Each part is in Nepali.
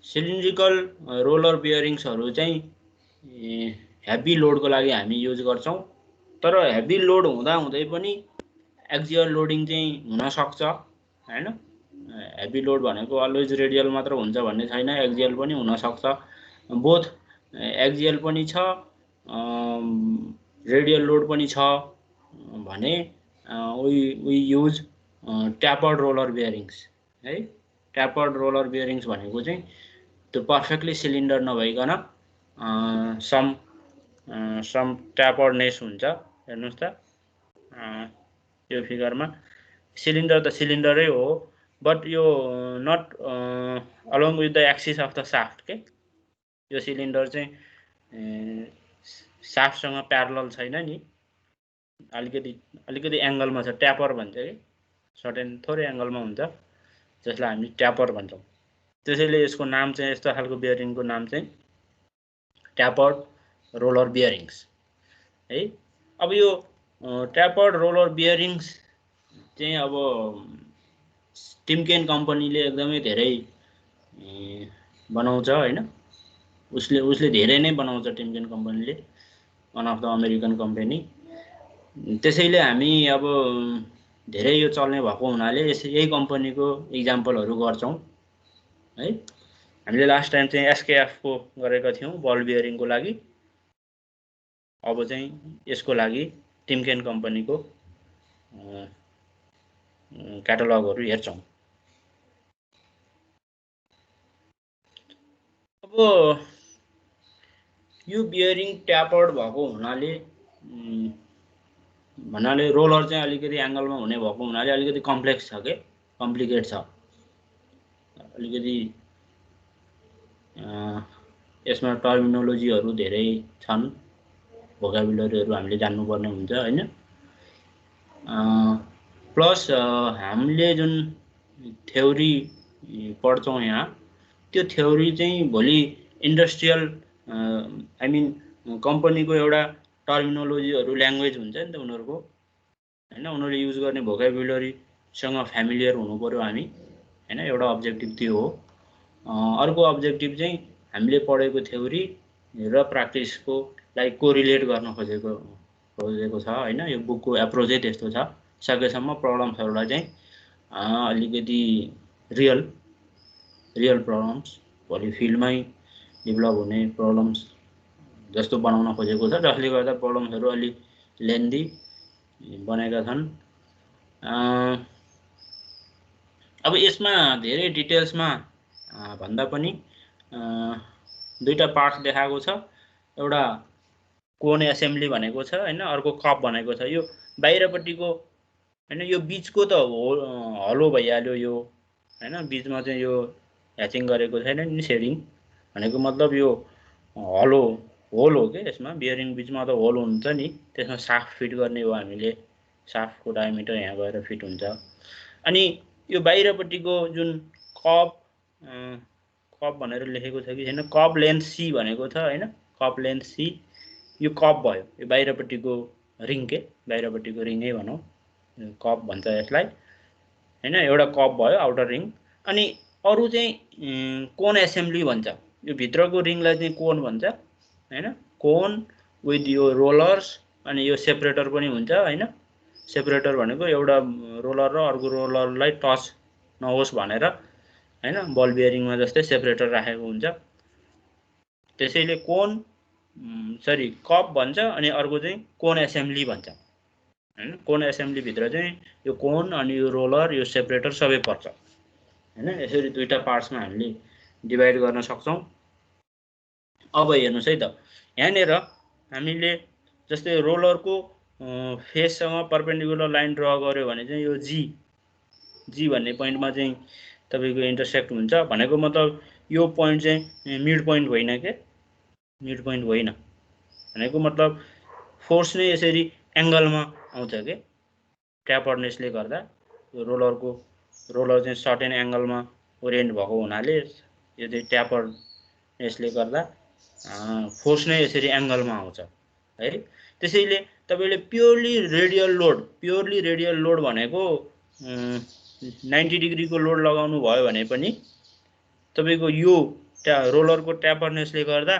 सिलिन्ड्रिकल रोलर बियरिङ्सहरू चाहिँ हेभी लोडको लागि हामी युज गर्छौँ। तर हेभी लोड हुँदाहुँदै पनि एक्जियल लोडिङ चाहिँ हुनसक्छ हैन। हेभी लोड भनेको अलवेज रेडियल मात्र हुन्छ भन्ने छैन, एक्जियल पनि हुनसक्छ। बोथ एक्जियल पनि छ रेडियल लोड पनि छ भने वी युज ट्यापर्ड रोलर बियरिङ्स है। ट्यापर्ड रोलर बियरिङ्स भनेको चाहिँ त्यो पर्फेक्टली सिलिन्डर नभइकन सम ट्यापर्डनेस हुन्छ। हेर्नुस् त यो फिगरमा सिलिन्डर त सिलिन्डरै हो, बट यो not along with the axis of the shaft के। यो सिलिन्डर चाहिँ साफ्टसँग प्यारलल छैन नि, अलिकति एङ्गलमा छ। ट्यापर भन्छ कि सर्टेन थोरै एङ्गलमा हुन्छ, जसलाई हामी ट्यापर भन्छौँ। त्यसैले यसको नाम चाहिँ, यस्तो खालको बियरिङको नाम चाहिँ ट्यापर्ड रोलर बियरिङ्स है। अब यो ट्यापर्ड रोलर बियरिङ्स चाहिँ अब टिमकेन कम्पनीले एकदमै धेरै बनाउँछ हैन। उसले धेरै नै बनाउँछ टिमकेन कम्पनीले, one of the American company. त्यसैले हामी अब धेरै यो चल्ने भएको हुनाले यही कम्पनीको इक्जाम्पलहरू गर्छौँ है। हामीले लास्ट टाइम चाहिँ एसकेएफ को गरेका थियौँ बल बियरिङको लागि। अब चाहिँ यसको लागि टिमकेन कम्पनीको क्याटलगहरू हेर्छौँ। अब यो बियरिङ ट्यापर्ड भएको हुनाले रोलर चाहिँ अलिकति एङ्गलमा हुने भएको हुनाले अलिकति कम्प्लेक्स छ के, कम्प्लिकेट छ अलिकति। यसमा टर्मिनोलोजीहरू धेरै छन्, भोकाबुलरीहरू हामीले जान्नुपर्ने हुन्छ हैन। प्लस हामीले जुन थ्योरी पढ्छौँ यहाँ, त्यो थ्योरी चाहिँ भोलि इन्डस्ट्रियल आई मिन कम्पनीको एउटा टर्मिनोलोजीहरू ल्याङ्ग्वेज हुन्छ नि त उनीहरूको हैन। उनीहरूले युज गर्ने भोकाबुलरीसँग फ्यामिलियर हुनु पर्यो हामी हैन। एउटा अब्जेक्टिभ त्यो हो। अर्को अब्जेक्टिभ चाहिँ हामीले पढेको थ्योरी र प्र्याक्टिसको लागि कोरिलेट गर्न खोजेको छ हैन। यो बुकको एप्रोचै त्यस्तो छ। सकेसम्म प्रब्लम्सहरूलाई चाहिँ अलिकति रियल प्रब्लम्स, भोलि फिल्डमै डेभलप हुने प्रब्लम्स जस्तो बनाउन खोजेको छ, जसले गर्दा प्रब्लम्सहरू अलि लेन्दी बनेका छन्। अब यसमा धेरै डिटेल्समा भन्दा पनि दुईटा पार्ट्स देखाएको छ। एउटा कोन एसेम्ब्ली भनेको छ हैन, अर्को कप भनेको छ। यो बाहिरपट्टिको हैन, यो बीचको त हलो भइहाल्यो यो हैन। बीचमा चाहिँ यो ह्याचिङ गरेको छैन नि, सेडिङ भनेको मतलब यो हलो होल हो के। यसमा बियरिङ बीचमा त होल हुन्छ नि, त्यसमा साफ्ट फिट गर्ने हो हामीले। साफ्टको डायमिटर यहाँ गएर फिट हुन्छ। अनि यो बाहिरपट्टिको जुन कप भनेर लेखेको छ कि छैन, कप लेन्थ सी भनेको छ हैन। कप लेन्थ सी, यो कप भयो। यो बाहिरपट्टिको रिङ के, बाहिरपट्टिको रिङै भनौँ, कप भन्छ यसलाई हैन। एउटा कप भयो, आउटर रिङ। अनि अरू चाहिँ कोन एसेम्ब्ली भन्छ। यो भित्रको रिङलाई चाहिँ कोन भन्छ हैन। कोन विथ यो रोलर्स, अनि यो सेपरेटर पनि हुन्छ हैन। सेपरेटर भनेको एउटा रोलर र अर्को रोलरलाई टच नहोस् भनेर हैन, बल बियरिङमा जस्तै सेपरेटर राखेको हुन्छ। त्यसैले कप भन्छ। अनि अर्को चाहिँ कोन एसेम्ब्ली भन्छ हैन। कोन एसेम्ब्ली भित्र चाहिँ यो कोन अनि यो रोलर, यो सेपरेटर सबै पर्छ हैन। यसरी दुईटा पार्ट्समा हामीले डिभाइड गर्न सक्छौँ। अब हेर्नुस् है त, यहाँनिर हामीले जस्तै रोलरको फेससँग परपेन्डिकुलर लाइन ड्र गर्यो भने चाहिँ यो जी भन्ने पोइन्टमा चाहिँ तपाईको इन्टरसेक्ट हुन्छ। भनेको मतलब यो पोइन्ट चाहिँ मिड पोइन्ट होइन के, मिड पोइन्ट होइन भनेको मतलब फोर्स नै यसरी एङ्गलमा आउँछ के। ट्यापर्डनेसले गर्दा यो रोलर चाहिँ सर्टेन एङ्गलमा ओरिएन्ट भएको हुनाले यो चाहिँ ट्यापर्डनेसले गर्दा फोर्स नै यसरी एङ्गलमा आउँछ है। त्यसैले तपाईले प्योरली रेडियल लोड भनेको 90 डिग्रीको लोड लगाउनु भयो भने पनि तपाईको यो रोलरको ट्यापरनेसले गर्दा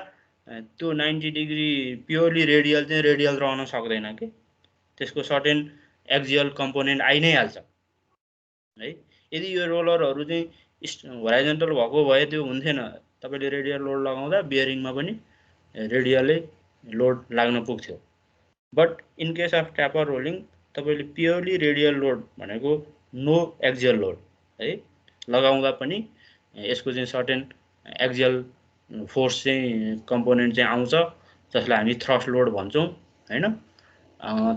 त्यो 90 डिग्री प्योरली रेडियल चाहिँ रेडियल रहन सक्दैन के त्यसको सर्टेन एक्सियल कम्पोनेन्ट आइ नै हाल्छ है यदि यो रोलरहरु चाहिँ होराइजन्टल भएको भए त्यो हुन्थेन तपाईले रेडियल लोड लगाउँदा बियरिङमा पनि रेडियलै लोड लाग्न पुग्थ्यो but in case of taper rolling तपाईले प्योरली रेडियल लोड भनेको नो एक्सियल लोड है लगाउँदा पनि यसको चाहिँ सर्टेन एक्सियल फोर्स चाहिँ कम्पोनेन्ट चाहिँ आउँछ जसलाई हामी थ्रस्ट लोड भन्छौं हैन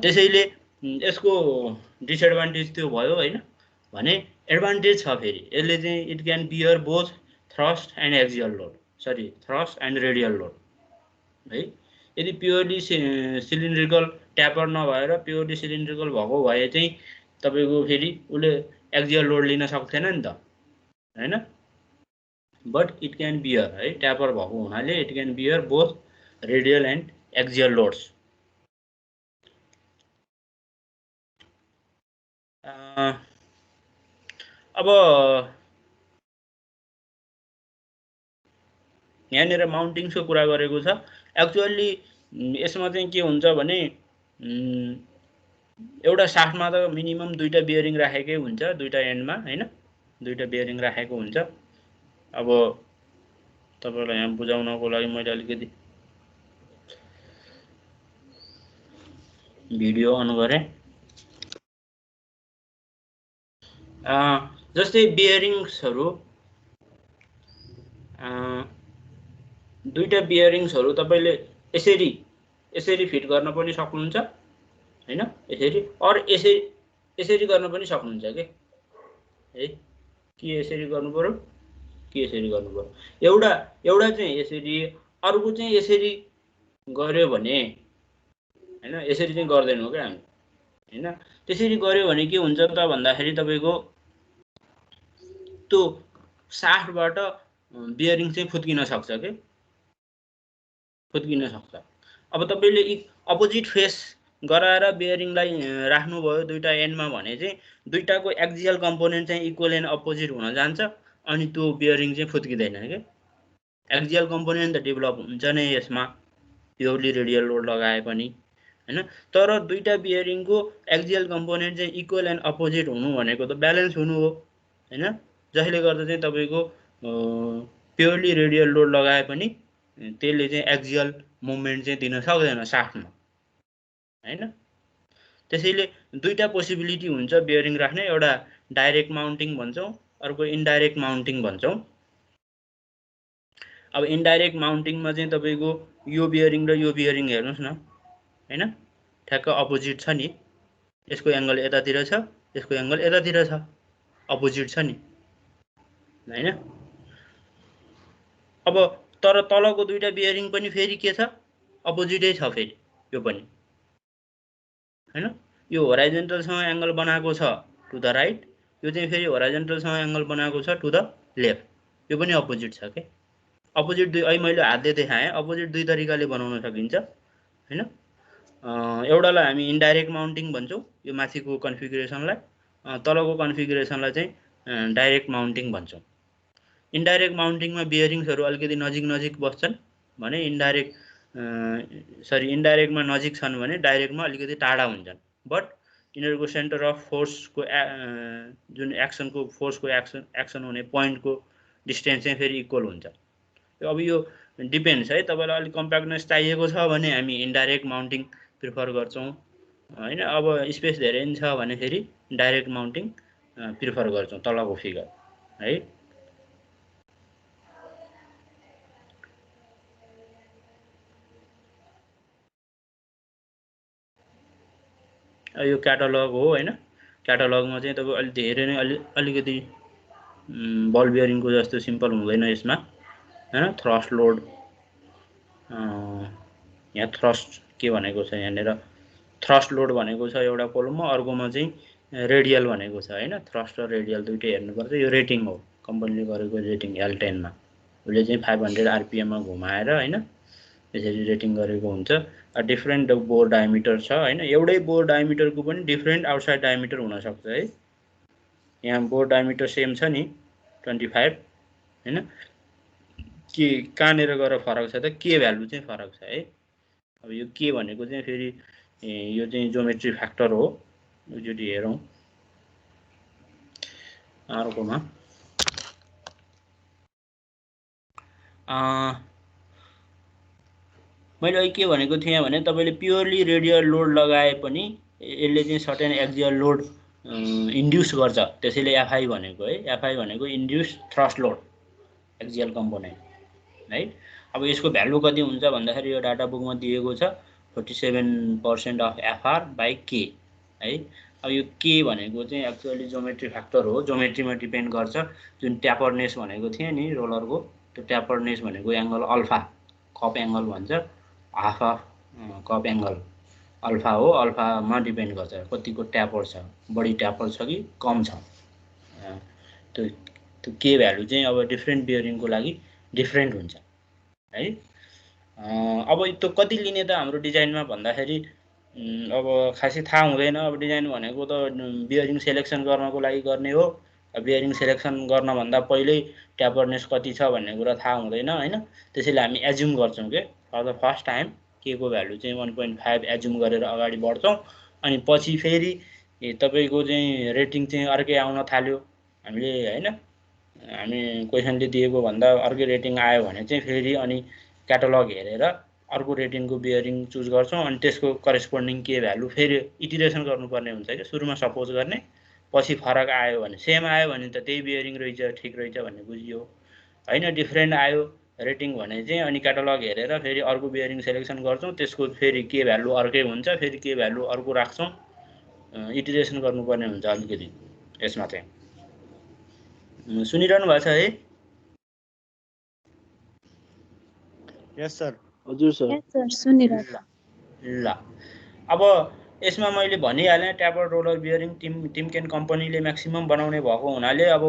त्यसैले यसको डिसएडभान्टेज त्यो भयो हैन भने एडभान्टेज छ फेरि यसले चाहिँ it can bear both thrust and axial load sorry thrust and radial load है यदि प्योरली सिलिन्ड्रिकल ट्यापर नभएर प्योरली सिलिन्ड्रिकल भएको भए चाहिँ तपाईको फेरि उले एक्सियल लोड लिन सक्थेन नि त हैन बट इट क्यान बियर है ट्यापर भएको हुनाले it can bear both radial and axial loads अब यहाँनिर माउन्टिङ्सको कुरा गरेको छ एक्चुअली यसमा चाहिँ के हुन्छ भने एउटा साफ्टमा त मिनिमम दुईटा बियरिङ राखेकै हुन्छ दुईटा एन्डमा हैन दुईटा बियरिङ राखेको हुन्छ अब तपाईलाई यहाँ बुझाउनको लागि मैले अलिकति भिडियो अन गरे जस्तै बियरिङ्सहरु दुईटा बियरिङ्सहरु तपाईले यसरी फिट गर्न पनि सक्नुहुन्छ हैन यसरी और यसरी गर्न पनि सक्नुहुन्छ के है के यसरी गर्नु पर्यो के यसरी गर्नु पर्यो एउटा चाहिँ यसरी अर्को चाहिँ यसरी गर्यो भने हैन यसरी चाहिँ गर्दैनौ के हामी हैन त्यसरी गर्यो भने के हुन्छ त भन्दाखेरि तपाईको त्यो साफ्टबाट बियरिङ चाहिँ फुत्किन सक्छ के फुत्किन सक्छ अब तपाईले अपोजिट फेस गराएर बियरिङलाई राख्नु भयो दुईटा एन्डमा भने चाहिँ दुईटाको एक्सियल कम्पोनेन्ट चाहिँ इक्वल एन्ड अपोजिट हुन जान्छ अनि त्यो बियरिङ चाहिँ फुत्किदैन के एक्सियल कम्पोनेन्ट त डेभलप हुन्छ नै यसमा प्योरली रेडियल लोड लगाए पनि हैन तर दुईटा बियरिङको एक्सियल कम्पोनेन्ट चाहिँ इक्वल एन्ड अपोजिट हुनु भनेको त ब्यालेन्स हुनु हो हैन जसले गर्दा चाहिँ तपाईको प्योरली रेडियल लोड लगाए पनि त्यसले चाहिँ एक्सियल मुभमेन्ट चाहिँ दिन सक्दैन साफ्टमा हैन त्यसैले दुईटा पोसिबिलिटी हुन्छ बियरिङ राख्ने एउटा डाइरेक्ट माउन्टिङ भन्छौं अर्को इन्डाइरेक्ट माउन्टिङ भन्छौं अब इन्डाइरेक्ट माउन्टिङमा चाहिँ तपाईको यो बियरिङ र यो बियरिङ हेर्नुस् न हैन ठ्याक्क अपोजिट छ नि यसको एंगल यतातिर छ यसको एंगल यतातिर छ अपोजिट छ नि हैन अब तर तलको दुईटा बियरिङ पनि फेरि के छ अपोजिटै छ फेरि यो पनि हैन यो होराइजन्टल सँग एंगल बनाएको छ टु द राइट यो चाहिँ फेरि होराइजन्टल सँग एंगल बनाएको छ टु द लेफ्ट यो पनि अपोजिट छ के अपोजिट दुई अहिले मैले हातले देखाएँ अपोजिट दुई तरिकाले बनाउन सकिन्छ हैन एउटालाई हामी इन्डाइरेक्ट माउन्टिङ भन्छौं यो माथिको कन्फिगरेसनलाई तलको कन्फिगरेसनलाई चाहिँ डाइरेक्ट माउन्टिङ भन्छौं इन्डाइरेक्ट माउन्टिङमा बियरिङ्सहरु अलिकति नजिक बस्छन् भने इन्डाइरेक्टमा नजिक छन् भने डाइरेक्टमा अलिकति टाढा हुन्छन् बट यिनीहरुको सेन्टर अफ फोर्सको जुन एक्सनको फोर्सको एक्सन हुने पोइन्टको डिस्टेन्स चाहिँ फेरि इक्वल हुन्छ अब यो डिपेन्ड्स है तपाईलाई अलि कम्प्याक्टनेस चाहिएको छ भने हामी इन्डाइरेक्ट माउन्टिङ प्रिफर गर्छौं हैन अब स्पेस धेरै छ भने फेरि डाइरेक्ट माउन्टिङ प्रिफर गर्छौं तलको फिगर है यो क्याटलग हो हैन क्याटलगमा चाहिँ तपाईं अलि धेरै नै अलिकति बल बियरिङको जस्तो सिम्पल हुँदैन यसमा हैन थ्रस्ट लोड यहाँ थ्रस्ट के भनेको छ यहाँनेर थ्रस्ट लोड भनेको छ एउटा कोलममा अर्कोमा चाहिँ रेडियल भनेको छ हैन थ्रस्ट र रेडियल दुईटै हेर्नुपर्छ यो रेटिङ हो कम्पनीले गरेको रेटिङ L10 मा उले चाहिँ 500 rpm मा घुमाएर हैन यसरी रेटिङ गरेको हुन्छ डिफरेन्ट बोर डायमिटर छ हैन एउटै बोर डायमिटरको पनि डिफरेन्ट आउटसाइड डायमिटर हुन सक्छ है यहाँ बोर डायमिटर सेम छ नि 25 हैन के कहाँनिर गएर फरक छ त के भ्यालु चाहिँ फरक छ है। अब यो के भनेको चाहिँ फेरि यो चाहिँ ज्योमेट्री फ्याक्टर हो एकचोटि हेरौँ अर्कोमा मैले अहिले के भनेको थिएँ भने तपाईँले प्योरली रेडियल लोड लगाए पनि यसले चाहिँ सर्टेन एक्जियल लोड इन्ड्युस गर्छ त्यसैले एफआई भनेको है एफआई भनेको induce thrust load axial component है। अब यसको भ्यालु कति हुन्छ भन्दाखेरि यो डाटा बुकमा दिएको छ 47% अफ एफआर बाई के है। अब यो के भनेको चाहिँ एक्चुअली ज्योमेट्री फ्याक्टर हो ज्योमेट्रीमा डिपेन्ड गर्छ जुन ट्यापर्नेस भनेको थियो नि रोलरको त्यो ट्यापर्नेस भनेको एङ्गल अल्फा कप एङ्गल भन्छ half of cup angle alpha हो अल्फामा डिपेन्ड गर्छ कतिको ट्यापर छ बढी ट्यापर छ कि कम छ त्यो के भ्यालु चाहिँ अब डिफ्रेन्ट बियरिङको लागि डिफ्रेन्ट हुन्छ है। अब त्यो कति लिने त हाम्रो डिजाइनमा भन्दाखेरि अब खासै थाहा हुँदैन अब डिजाइन भनेको त बियरिङ सेलेक्सन गर्नको लागि गर्ने हो बियरिङ सेलेक्सन गर्नभन्दा पहिल्यै ट्यापर्नेस कति छ भन्ने कुरा थाहा हुँदैन हैन त्यसैले हामी एज्युम गर्छौँ के फर द फर्स्ट टाइम के को भ्यालु चाहिँ 1.5 एज्युम गरेर अगाडि बढ्छौँ अनि पछि फेरि तपाईको चाहिँ रेटिङ चाहिँ अर्कै आउन थाल्यो हामीले हैन हामी क्वेशनले दिएको भन्दा अर्कै रेटिङ आयो भने चाहिँ फेरि अनि क्याटलग हेरेर अर्को रेटिङको बियरिङ चुज गर्छौँ अनि त्यसको करेस्पोन्डिङ के भ्यालु फेरि इटिरेसन गर्नुपर्ने हुन्छ कि सुरुमा सपोज गर्ने पछि फरक आयो भने सेम आयो भने त त्यही बियरिङ रहेछ ठिक रहेछ भन्ने बुझियो हैन डिफ्रेन्ट आयो रेटिङ भने चाहिँ अनि क्याटलग हेरेर फेरि अर्को बियरिङ सेलेक्सन गर्छौँ त्यसको फेरि के भ्यालु अर्कै हुन्छ फेरि के भ्यालु अर्को राख्छौँ इटिरेसन गर्नुपर्ने हुन्छ अलिकति यसमा चाहिँ सुनिरहनु भएको छ है यस सर हजुर सर यस सर सुनिरहेको ल अब यसमा मैले भनिहालेँ ट्यापर रोलर बियरिङ टिमकेन कम्पनीले म्याक्सिमम बनाउने भएको हुनाले अब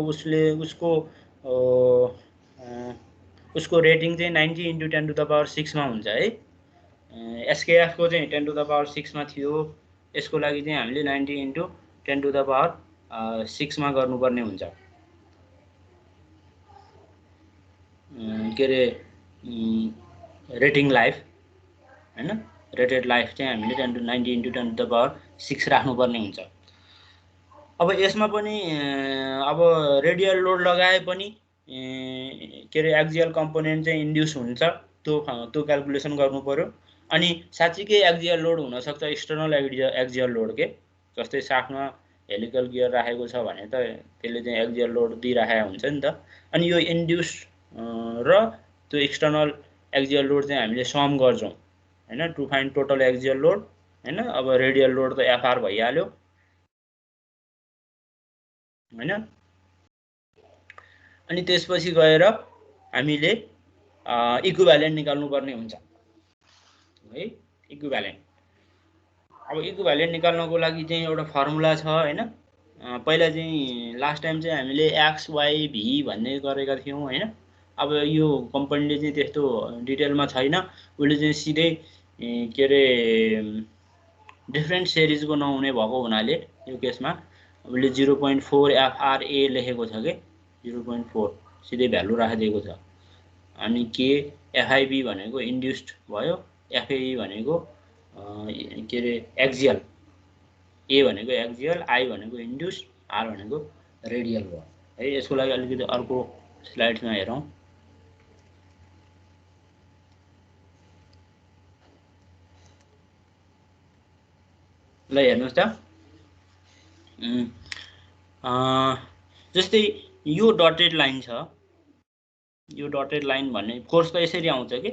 उसको रेटिङ चाहिँ 90 × 10⁻⁶ मा हुन्छ है एसकेएफ को चाहिँ 10⁻⁶ मा थियो यसको लागि चाहिँ हामीले 90 × 10⁻⁶ मा गर्नुपर्ने हुन्छ के रे रेटिङ लाइफ हैन रेटेड लाइफ चाहिँ हामीले 90 × 10⁻⁶ राख्नुपर्ने हुन्छ। अब यसमा पनि अब रेडियल लोड लगाए पनि के रे एक्जियल कम्पोनेन्ट चाहिँ इन्ड्युस हुन्छ त्यो क्याल्कुलेसन गर्नु पर्यो अनि साच्चीकै एक्जियल लोड हुन सक्छ एक्सटर्नल एक्जियल लोड के जस्तै साफ्टमा हेलिकल गियर राखेको छ भने त त्यसले चाहिँ एक्जियल लोड दिइराखेको हुन्छ नि त अनि यो इन्ड्युस र त्यो एक्सटर्नल एक्जियल लोड चाहिँ हामीले सम गर्छौँ हैन to find total axial load हैन अब रेडियल लोड त एफआर भइहाल्यो हैन अनि त्यसपछि गएर हामीले इक्विभ्यालेन्ट निकाल्नु पर्ने हुन्छ है इक्विभ्यालेन्ट। अब इक्विभ्यालेन्ट निकाल्नको लागि चाहिँ एउटा फर्मुला छ हैन पहिला चाहिँ लास्ट टाइम चाहिँ हामीले एक्स वाई भी भन्ने गरेका थियौं हैन अब यो कम्पनीले चाहिँ त्यस्तो डिटेलमा छैन उले चाहिँ सिधै के रे डिफ्रेन्ट सिरिजको नहुने भएको हुनाले यो केसमा उले 0.4 एफआरए लेखेको छ के 0.4 सिधै भ्यालु राखिदिएको छ अनि के एफआईबी भनेको इन्ड्युस्ड भयो एफएई भनेको के रे एक्जियल ए भनेको एक्जियल आई भनेको इन्ड्युस्ड आर भनेको रेडियल भयो है। यसको लागि अलिकति अर्को स्लाइड्समा हेरौँ ल हेर्नुस् त जस्तै यो डटेड लाइन छ यो डटेड लाइन भन्ने फोर्स त यसरी आउँछ के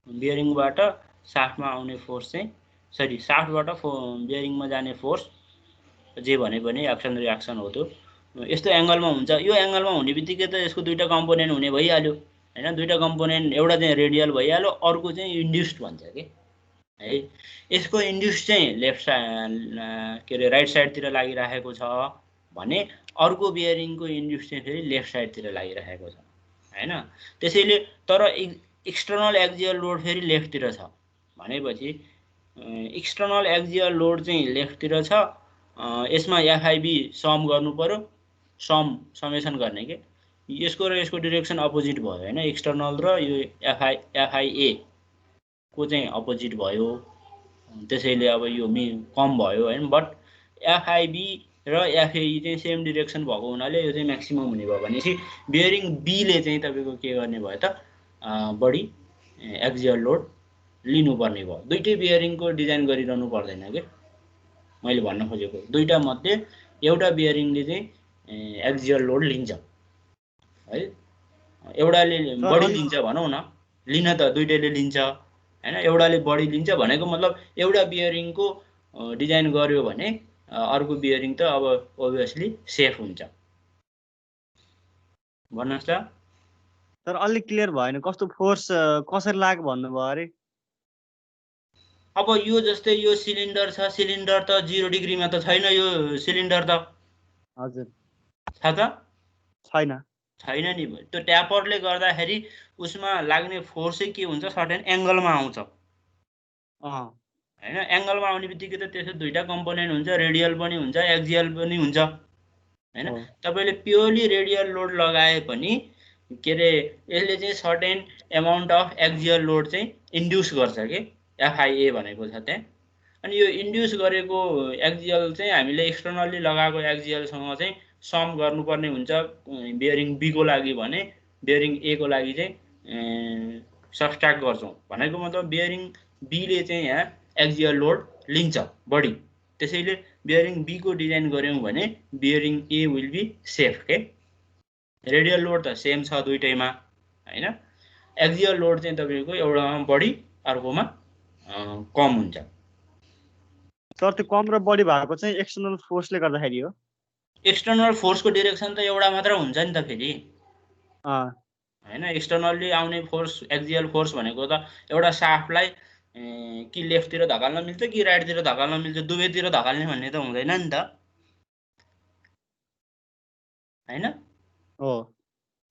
बियरिङबाट साफ्टमा आउने फोर्स चाहिँ सरी साफ्टबाट बियरिङमा जाने फोर्स जे भने पनि एक्सन रिएक्सन हो त्यो यस्तो एंगलमा हुन्छ यो एंगलमा हुने बित्तिकै त यसको दुईटा कम्पोनेन्ट हुने भइहाल्यो हैन दुईटा कम्पोनेन्ट एउटा चाहिँ रेडियल भइहाल्यो अर्को चाहिँ इन्ड्युस्ड भन्छ के है। यसको इन्ड्युस चाहिँ लेफ्ट साइड के रे राइट साइडतिर लागिराखेको छ भने अर्को बियरिङको इन्ड्युस चाहिँ फेरि लेफ्ट साइडतिर लागिराखेको छ हैन त्यसैले तर एक्सटर्नल एक्जियल लोड फेरि लेफ्टतिर छ भनेपछि एक्सटर्नल एक्जियल लोड चाहिँ लेफ्टतिर छ यसमा एफआईबी सम गर्नु पर्यो समेसन गर्ने के यसको र यसको डिरेक्सन अपोजिट भयो हैन एक्सटर्नल र यो एफआइए को चाहिँ अपोजिट भयो त्यसैले अब यो कम भयो हैन बट एफआइबी र एफएई चाहिँ सेम डिरेक्सन भएको हुनाले यो चाहिँ म्याक्सिमम हुने भयो भनेपछि बियरिङ बी ले चाहिँ तपाईको के गर्ने भयो त बढी एक्सियल लोड लिनुपर्ने भयो दुईटै बियरिङको डिजाइन गरिरहनु पर्दैन के मैले भन्न खोजेको दुईटा मध्ये एउटा बियरिङले चाहिँ एक्सियल लोड लिन्छ है एउटाले बढी लिन्छ भनौं न लिन त दुईटैले लिन्छ हैन एउटाले बढी लिन्छ भनेको मतलब एउटा बियरिङको डिजाइन गर्यो भने अर्को बियरिङ त अब ओभियसली सेफ हुन्छ भन्नुस् त सर अलि क्लियर भएन कस्तो फोर्स कसरी लाग्यो भन्नुभयो अरे अब यो जस्तै यो सिलिन्डर छ सिलिन्डर त 0 डिग्रीमा त छैन यो सिलिन्डर त हजुर थाहा छ छैन छैन नि त्यो ट्यापरले गर्दाखेरि उसमा लाग्ने फोर्स चाहिँ के हुन्छ सर्टेन एंगलमा आउँछ हैन एंगलमा आउने बित्तिकै त त्यसो दुईटा कम्पोनेन्ट हुन्छ रेडियल पनि हुन्छ एक्सियल पनि हुन्छ हैन तपाईले प्योरली रेडियल लोड लगाए पनि के रे यसले चाहिँ certain amount of axial load चाहिँ इन्ड्युस गर्छ के एफआईए भनेको छ त्यहाँ अनि यो इन्ड्युस गरेको एक्सियल चाहिँ हामीले एक्सटर्नली लगाएको एक्सियल सँग चाहिँ सम गर्नुपर्ने हुन्छ बियरिङ बी को लागि भने बियरिङ ए को लागि चाहिँ सब्ट्र्याक्ट गर्छौं भनेको मतलब बियरिङ बी ले चाहिँ यहाँ एक्सियल लोड लिन्छ बढी त्यसैले बियरिङ बी को डिजाइन गर्यौं भने bearing A will be safe के रेडियल लोड त सेम छ दुईटैमा हैन एक्सियल लोड चाहिँ तपाईको एउटामा बढी अर्कोमा कम हुन्छ सर त्यो कम र बढी भएको चाहिँ एक्सटर्नल फोर्सले गर्दाखेरि हो एक्सटर्नल फोर्सको डिरेक्सन त एउटा मात्र हुन्छ नि त फेरि हैन एक्सटर्नली आउने फोर्स एक्सियल फोर्स भनेको त एउटा शाफ्टलाई कि लेफ्टतिर धकाल्न मिल्छ कि राइटतिर धकाल्न मिल्छ दुवैतिर धकाल्ने भन्ने त हुँदैन नि त हैन हो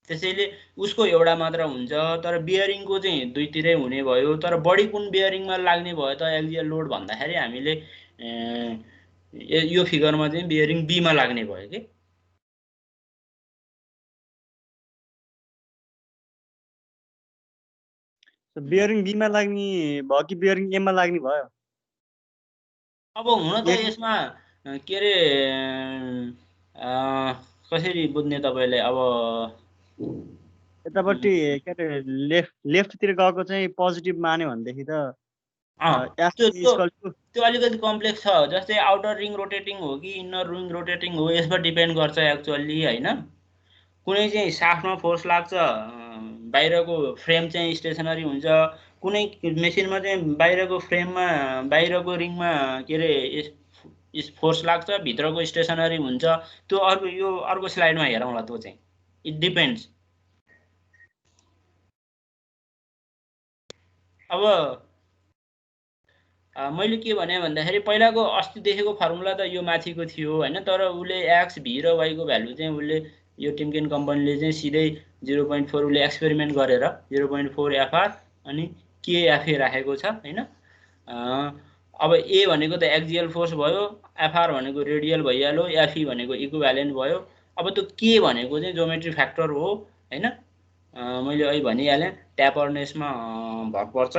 त्यसैले उसको एउटा मात्र हुन्छ तर बियरिङको चाहिँ दुईतिरै हुने भयो तर बढी कुन बियरिङमा लाग्ने भयो त एक्सियल लोड भन्दाखेरि हामीले यो फिगरमा चाहिँ बियरिङ बी मा लाग्ने भयो के बियरिङ बी मा लाग्ने भयो कि बियरिङ ए मा लाग्ने भयो अब हुन त यसमा के रे कसरी बुझ्ने तपाईले अब यतापट्टि के रे लेफ्टतिर गएको चाहिँ पोजिटिभ मान्यो भनेदेखि त त्यो अलिकति कम्प्लेक्स छ जस्तै आउटर रिङ रोटेटिङ हो कि इन्नर रिङ रोटेटिङ हो यसमा डिपेन्ड गर्छ एक्चुअली हैन कुनै चाहिँ शाफ्टमा फोर्स लाग्छ बाहिरको फ्रेम चाहिँ स्टेसनरी हुन्छ कुनै मेसिनमा चाहिँ बाहिरको फ्रेममा बाहिरको रिङमा के रे फोर्स लाग्छ भित्रको स्टेसनरी हुन्छ त्यो अर्को स्लाइडमा हेरौँला त्यो चाहिँ इट डिपेन्ड्स अब मैले के भने भन्दाखेरि पहिलाको अस्ति देखेको फर्मुला त यो माथिको थियो हैन तर उले x v र y को भ्यालु चाहिँ उले यो टिमकेन कम्पनीले चाहिँ सिधै 0.4 उले एक्सपेरिमेन्ट गरेर 0.4 fr अनि k fa राखेको छ हैन अब a भनेको त एक्सियल फोर्स भयो fr भनेको रेडियल भइहाल्यो fe भनेको इक्विभ्यालेन्ट भयो अब त्यो k भनेको चाहिँ ज्योमेट्री फ्याक्टर हो हैन मैले अहिले भनिहालेँ ट्यापरनेसमा भर पर्छ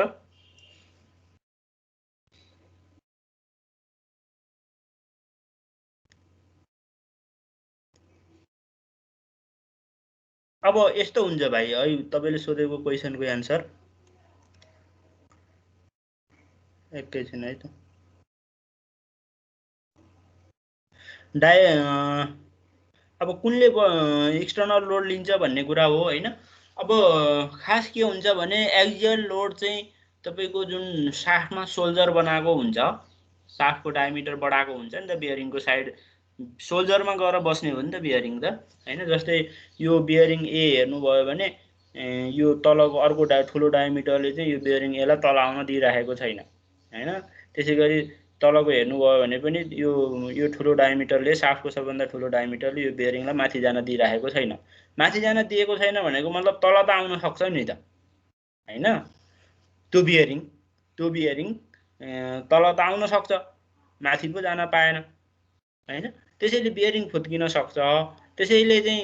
अब यस्तो हुन्छ भाइ है तपाईले सोधेको क्वेशनको आन्सर एकैछिन है त अब कुनले एक्सटर्नल लोड लिन्छ भन्ने कुरा हो हैन अब खास के हुन्छ भने एक्सियल लोड चाहिँ तपाईको जुन शाफ्टमा सोल्जर बनाएको हुन्छ शाफ्टको डायमिटर बढाएको हुन्छ नि त बियरिङको साइड सोल्जरमा गएर बस्ने हो नि त बियरिङ त हैन जस्तै यो बियरिङ ए हेर्नुभयो भने यो तलको अर्को ठुलो डायमिटरले चाहिँ यो बियरिङ एलाई तल आउन दिइराखेको छैन हैन त्यसैगरी तलको हेर्नुभयो भने पनि यो ठुलो डायमिटरले शाफ्टको सबभन्दा ठुलो डायमिटरले यो बियरिङलाई माथि जान दिइराखेको छैन माथि जान दिएको छैन भनेको मतलब तल त आउन सक्छ नि त हैन त्यो बियरिङ तल त आउन सक्छ माथि पो जान पाएन हैन त्यसैले बियरिङ फुत्किन सक्छ त्यसैले चाहिँ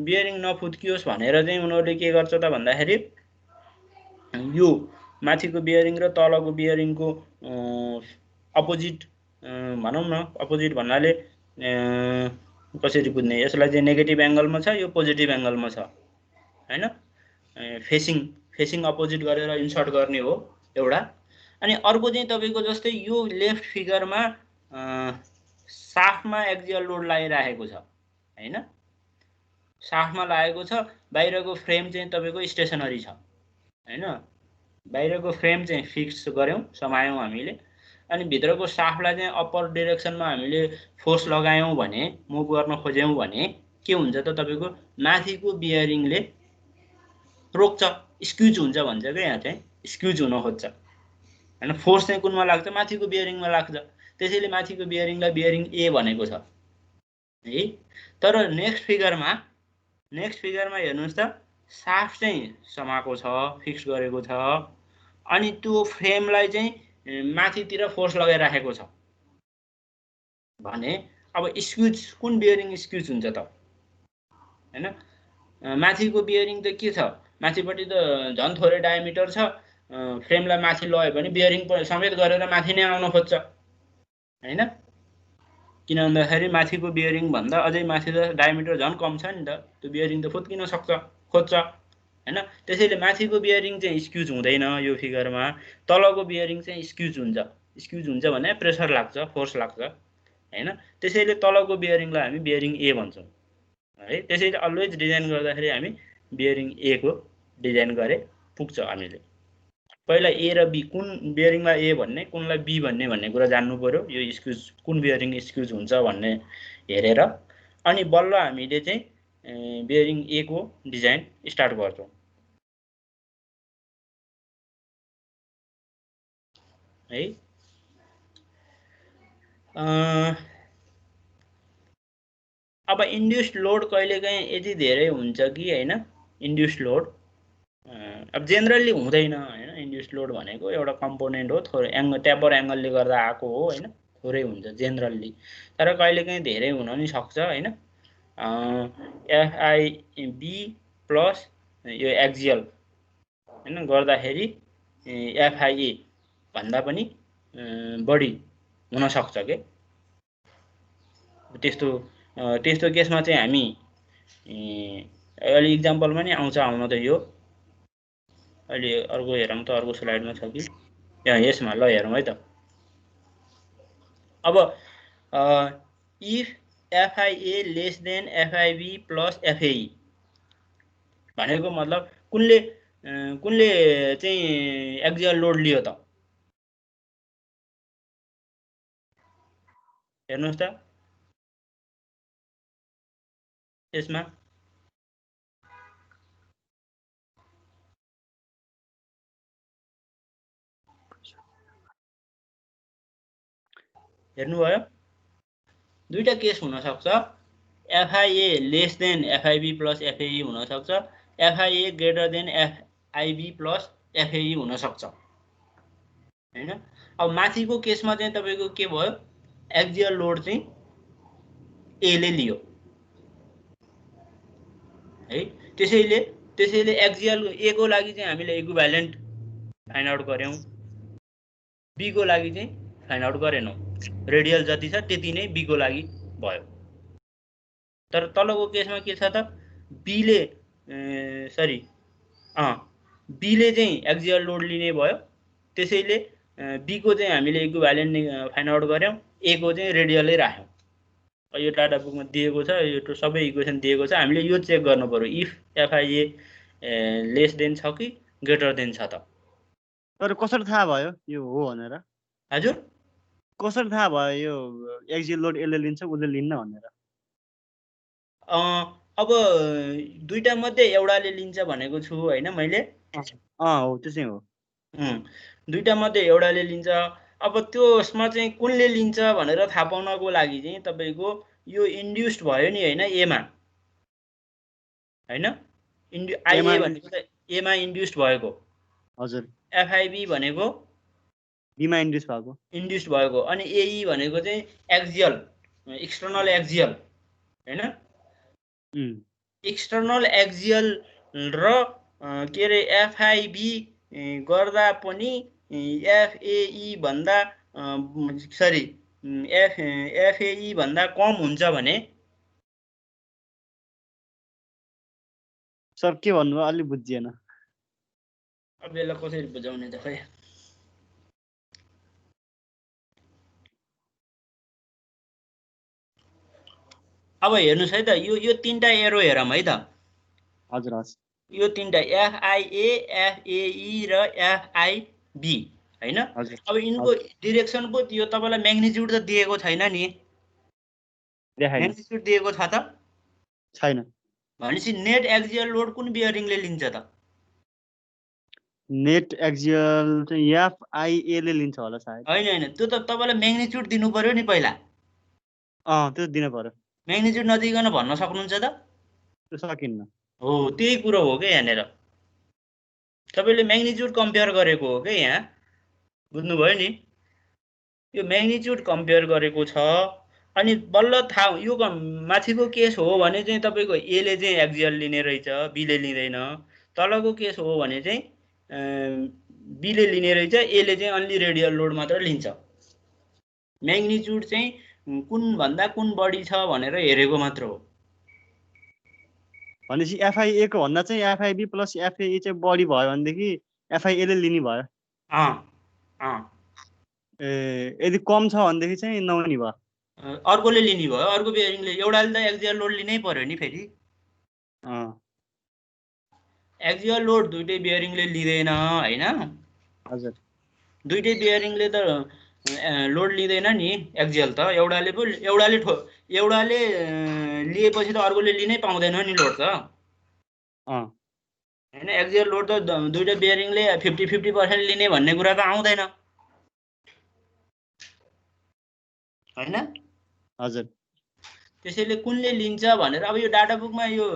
बियरिङ नफुत्कियोस् भनेर चाहिँ उनीहरूले के गर्छ त भन्दाखेरि यो माथिको बियरिङ र तलको बियरिङको अपोजिट भनौँ न, अपोजिट भन्नाले कसरी बुझ्ने, यसलाई चाहिँ नेगेटिभ एङ्गलमा छ, यो पोजिटिभ एङ्गलमा छ हैन, फेसिङ अपोजिट गरेर इन्सर्ट गर्ने हो एउटा। अनि अर्को चाहिँ तपाईँको जस्तै यो लेफ्ट फिगरमा साफ्टमा एक्जियल लोड लगाइराखेको छ हैन, साफ्टमा लागेको छ, बाहिरको फ्रेम चाहिँ तपाईँको स्टेसनरी छ हैन, बाहिरको फ्रेम चाहिँ फिक्स गऱ्यौँ, समायौँ हामीले, अनि भित्रको साफ्टलाई चाहिँ अप्पर डिरेक्सनमा हामीले फोर्स लगायौँ भने, मुभ गर्न खोज्यौँ भने के हुन्छ त तपाईँको माथिको बियरिङले रोक्छ, स्क्युज हुन्छ भन्छ क्या, यहाँ चाहिँ स्क्युज हुन खोज्छ हैन, फोर्स चाहिँ कुनमा लाग्छ, माथिको बियरिङमा लाग्छ, त्यसैले माथिको बियरिङलाई बियरिङ ए भनेको छ है। तर नेक्स्ट फिगरमा हेर्नुहोस् त, साफ्ट चाहिँ समाएको छ, फिक्स गरेको छ, अनि त्यो फ्रेमलाई चाहिँ माथितिर फोर्स लगाइराखेको छ भने अब स्क्युज, कुन बियरिङ स्क्युज हुन्छ त हैन, माथिको बियरिङ त के छ, माथिपट्टि त झन् थोरै डायमिटर छ, फ्रेमलाई माथि लयो भने बियरिङ समेत गरेर माथि नै आउन खोज्छ हैन, किन भन्दाखेरि माथिको बियरिङ भन्दा अझै माथि त डायमिटर झन् कम छ नि त, त्यो बियरिङ त फुत्किन खोज्छ हैन, त्यसैले माथिको बियरिङ चाहिँ स्क्युज हुँदैन यो फिगरमा, तलको बियरिङ चाहिँ स्क्युज हुन्छ भने प्रेसर लाग्छ, फोर्स लाग्छ हैन, त्यसैले तलको बियरिङलाई हामी बियरिङ ए भन्छौँ है। त्यसैले अलवेज डिजाइन गर्दाखेरि हामी बियरिङ ए को डिजाइन गरे पुग्छ हामीले। पहिला ए र बी, कुन बियरिङलाई ए भन्ने, कुनलाई बी भन्ने कुरा जान्नु पर्यो, यो स्क्युज कुन बियरिङ स्क्युज हुन्छ भन्ने हेरेर, अनि बल्ल हामीले चाहिँ बियरिङ ए को डिजाइन स्टार्ट गर्छौँ है। अब इन्ड्युस्ड लोड कहिलेकाहीँ यति धेरै हुन्छ कि हैन, इन्ड्युस्ड लोड अब जेनरली हुँदैन हैन, इन्ड्युस्ड लोड भनेको एउटा कम्पोनेन्ट हो, थोरै ट्यापर एङ्गलले गर्दा आएको हो हैन, थोरै हुन्छ जेनरली, तर कहिलेकाहीँ धेरै हुन नि सक्छ हैन। एफआइबी प्लस यो एक्जियल हैन गर्दाखेरि एफआइए भन्दा पनि बढी हुन सक्छ के, त्यस्तो केसमा चाहिँ हामी अहिले इक्जाम्पलमा नि आउन त यो अहिले अर्को हेरौँ त, अर्को स्लाइडमा छ कि यहाँ, यसमा ल हेरौँ है त। अब if एफआइए less than FIB plus एफएई भनेको मतलब कुनले चाहिँ एक्जियल लोड लियो त, हेर्नुहोस् त यसमा हेर्नुभयो, दुईटा केस हुन सक्छ, एफआइए लेस देन एफआइबी प्लस एफएई हुन सक्छ, एफआइए ग्रेटर देन एफआइबी प्लस एफएई हुन सक्छ हैन। अब माथिको केसमा चाहिँ तपाईको के भयो, एक्जियल लोड चाहिँ ए ले लियो है, त्यसैले एक्जियल ए को लागि चाहिँ हामीले इक्विभ्यालेन्ट फाइन्ड आउट गर्यौं, बी को लागि चाहिँ फाइन्ड आउट गरेनौं, रेडियल जति छ त्यति नै बी को लागि भयो। तर तलको केसमा के छ त, बीले चाहिँ एक्जियल लोड लिने भयो, त्यसैले बी को चाहिँ हामीले इक्विभ्यालेन्ट फाइन्ड आउट गर्यौं, ए को चाहिँ रेडियलै राख्यौं। यो डाटा बुकमा दिएको छ, यो सबै इक्वेसन दिएको छ, हामीले यो चेक गर्नु पर्यो इफ एफआइए लेस देन छ कि ग्रेटर देन छ त। तर कसरी थाहा भयो यो हो भनेर? हजुर कसरी थाहा भयो यो एक्जियल लोड यसले लिन्छ उसले लिन्न भनेर? अब दुईटा मध्ये एउटाले लिन्छ भनेको छु हैन मैले, हो त्यसै हो, दुईटा मध्ये एउटाले लिन्छ। अब त्यसमा चाहिँ कुनले लिन्छ भनेर थाहा पाउनको लागि चाहिँ तपाईको यो इन्ड्युस्ड भयो नि हैन, एमा हैन, आइए भनेको त एमा इन्ड्युस्ड भएको, हजुर, एफआइबी भनेको बीमा इन्ड्युस्ड भएको, अनि एई भनेको चाहिँ एक्जियल, एक्सटर्नल एक्जियल हैन। एक्सटर्नल एक्जियल र के अरे एफआइबी गर्दा पनि एफएई भन्दा सरी एफएई भन्दा कम हुन्छ भने सर के भन्नुभयो अलि बुझिएन। अब यसलाई कसरी बुझाउने त खै। अब हेर्नुहोस् है त यो तीनटा एरो हेरौँ है त। हजुर हजुर यो तीनटा एफआइए एफएई र एफआइबी हैन। हजुर अब यिनको डिरेक्सन पो यो तपाईँलाई म्याग्निट्युड त दिएको छैन नि। देखाइन म्याग्निट्युड दिएको छ त छैन। भनेपछि नेट एक्जियल लोड कुन बियरिङले लिन्छ त? नेट एक्जियल चाहिँ एफआइए ले लिन्छ होला सायद। होइन त्यो त तपाईँलाई म्याग्निट्युड दिनु पर्यो नि पहिला। त्यो दिनु पर्यो। म्याग्निट्युड नदिइकन भन्न सक्नुहुन्छ त? त्यो सकिन्न। हो त्यही कुरो हो क्या यहाँनिर। तपाईँले म्याग्निट्युड कम्पेयर गरेको हो क्या यहाँ, बुझ्नुभयो नि। यो म्याग्निट्युड कम्पेयर गरेको छ अनि बल्ल थाहा यो माथिको केस हो भने चाहिँ तपाईँको एले चाहिँ एक्जियल लिने रहेछ, बीले लिँदैन। तलको केस हो भने चाहिँ बीले लिने रहेछ, एले चाहिँ अन्ली रेडियल लोड मात्र लिन्छ। म्याग्निट्युड चाहिँ कुन भन्दा कुन बढी छ भनेर हेरेको मात्र हो। भनेपछि एफआइए को भन्दा चाहिँ एफआइबी प्लस एफएई चाहिँ बढी भयो भनेदेखि एफआइए ले लिने भयो। यदि कम छ भनेदेखि चाहिँ नहुने भयो। अर्कोले लिने भयो, अर्को बियरिङले। एउटाले त एक्जियल लोड लिनै पर्यो नि फेरि। एक्जियल लोड दुइटै बियरिङले लिँदैन हैन। हजुर दुइटै बियरिङले त लोड लिँदैन नि एक्जियल त। एउटाले लिएपछि त अर्कोले लिनै पाउँदैन नि लोड त हैन। एक्जियल लोड त दुइटै बियरिङले 50-50% लिने भन्ने कुरा त आउँदैन हैन। हजुर त्यसैले कुनले लिन्छ भनेर अब यो डाटा बुकमा यो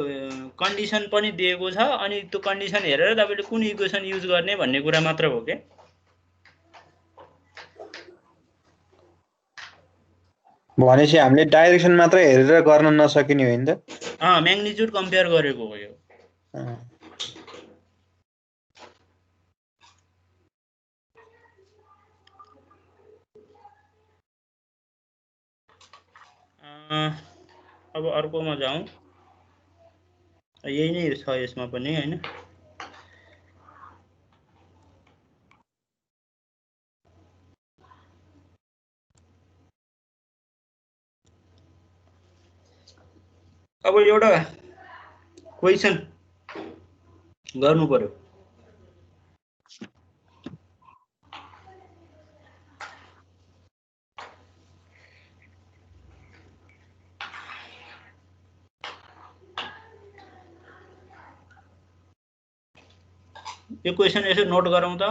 कन्डिसन पनि दिएको छ अनि त्यो कन्डिसन हेरेर तपाईँले कुन इक्वेसन युज गर्ने भन्ने कुरा मात्र हो के। भनेपछि हामीले डाइरेक्सन मात्र हेरेर गर्न नसकिने हो नि त। म्याग्निट्युड कम्पेयर गरेको हो यो। अब अर्कोमा जाउँ। यही नै छ यसमा पनि हैन। अब एउटा क्वेसन गर्नु पर्यो। यो क्वेसन यसो नोट गरौँ त।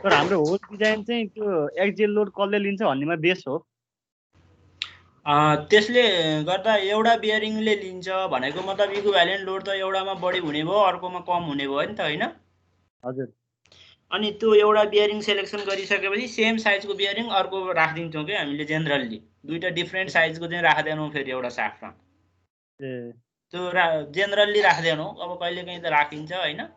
तर हाम्रो होल डिजाइन चाहिँ त्यो एक्जियल लोड कसले लिन्छ भन्नेमा बेस हो। त्यसले गर्दा एउटा बियरिङले लिन्छ भनेको मतलब इक्विभ्यालेन्ट लोड त एउटामा बढी हुने भयो, अर्कोमा कम हुने भयो नि त हैन। हजुर अनि त्यो एउटा बियरिङ सेलेक्सन गरिसकेपछि सेम साइजको बियरिङ अर्को राखिदिन्छौँ कि हामीले जेनरली। दुईटा डिफ्रेन्ट साइजको चाहिँ राख्दैनौँ फेरि एउटा साफ्टमा। त्यो जेनरली राख्दैनौँ। अब कहिलेकाहीँ त राखिन्छ हैन।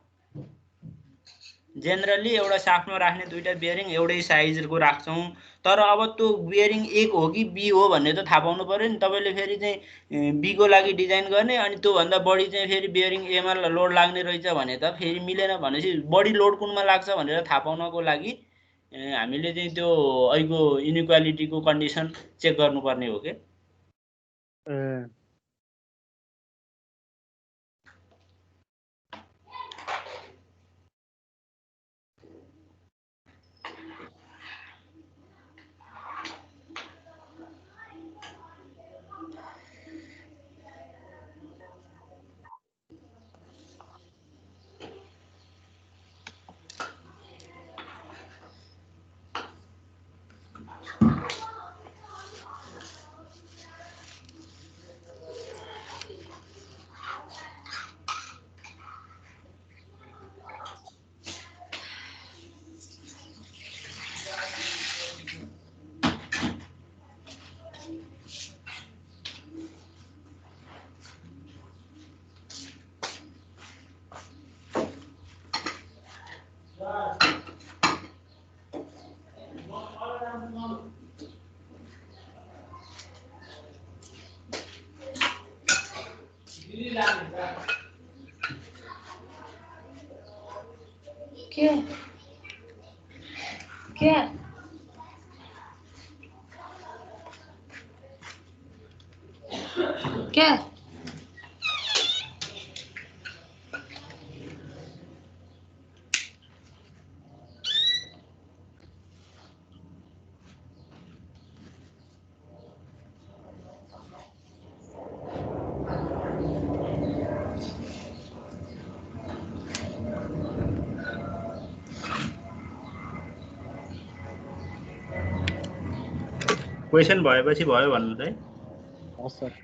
जेनरली एउटा साफ्टमा राख्ने दुईटा बियरिङ एउटै साइजको राख्छौँ। तर अब त्यो बियरिङ एक हो कि बी हो भन्ने त थाहा पाउनु पर्यो नि। तपाईँले फेरि चाहिँ बीको लागि डिजाइन गर्ने अनि त्योभन्दा बढी चाहिँ फेरि बियरिङ एमा लोड लाग्ने रहेछ भने त फेरि मिलेन। भनेपछि बढी लोड कुनमा लाग्छ भनेर थाहा पाउनको लागि हामीले चाहिँ त्यो अहिलेको इनइक्वालिटीको कन्डिसन चेक गर्नुपर्ने हो के। क्या क्वेसन भएपछि भयो भन्नु है। हस् सर।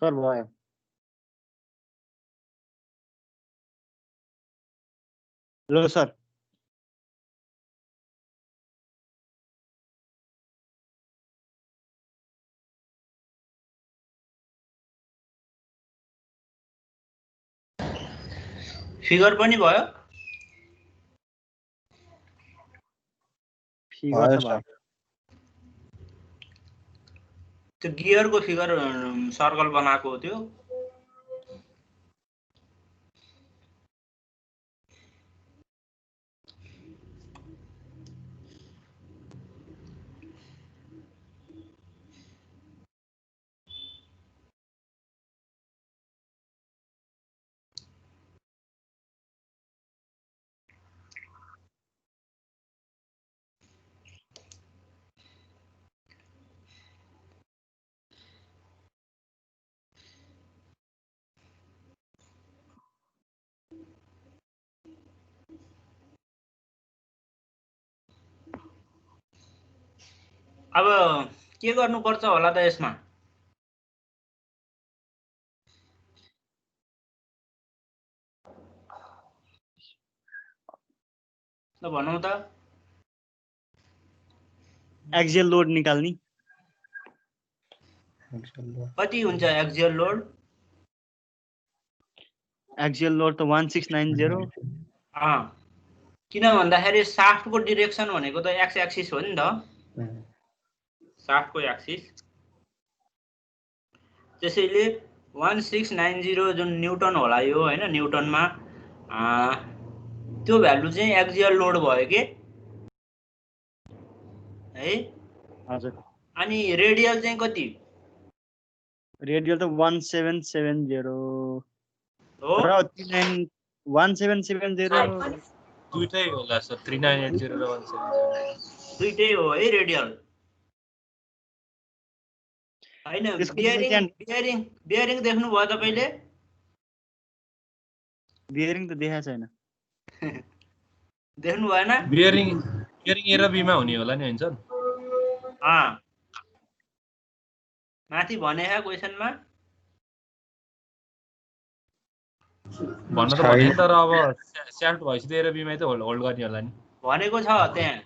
सर भयो। ल सर। फिगर पनि भयो। फिगर भयो त भयो। सर। त्यो गियरको फिगर सर्कल बनाएको हो त्यो। अब के गर्नुपर्छ होला त यसमा? ल भनौँ त। एक्सियल लोड निकाल्ने। कति हुन्छ एक्सियल लोड? एक्सियल लोड त 1690। किन भन्दाखेरि साफ्टको डिरेक्सन भनेको त एक्स एक्सिस हो नि त। साफ्टको एक्सिस। त्यसैले 1690 जुन न्युटन होला यो हैन, न्युटनमा त्यो भ्यालु चाहिँ एक्सियल लोड भयो के है। हजुर। अनि रेडियल चाहिँ कति? रेडियल त 1770 हो र 1770 दुईटै होला सर, 3980 र 1770 दुईटै हो है रेडियल हैन। बियरिङ देख्नु भयो तपाईले? बियरिङ त देखाएको छैन। देख्नु भएन? बियरिङ ए र बी मा हुने होला नि हैन सर? माथि भने है क्वेशनमा भन्न त भने तर अब स्याफ्ट भएपछि त ए र बी मै त होल्ड गर्ने होला नि भनेको छ त्यहाँ।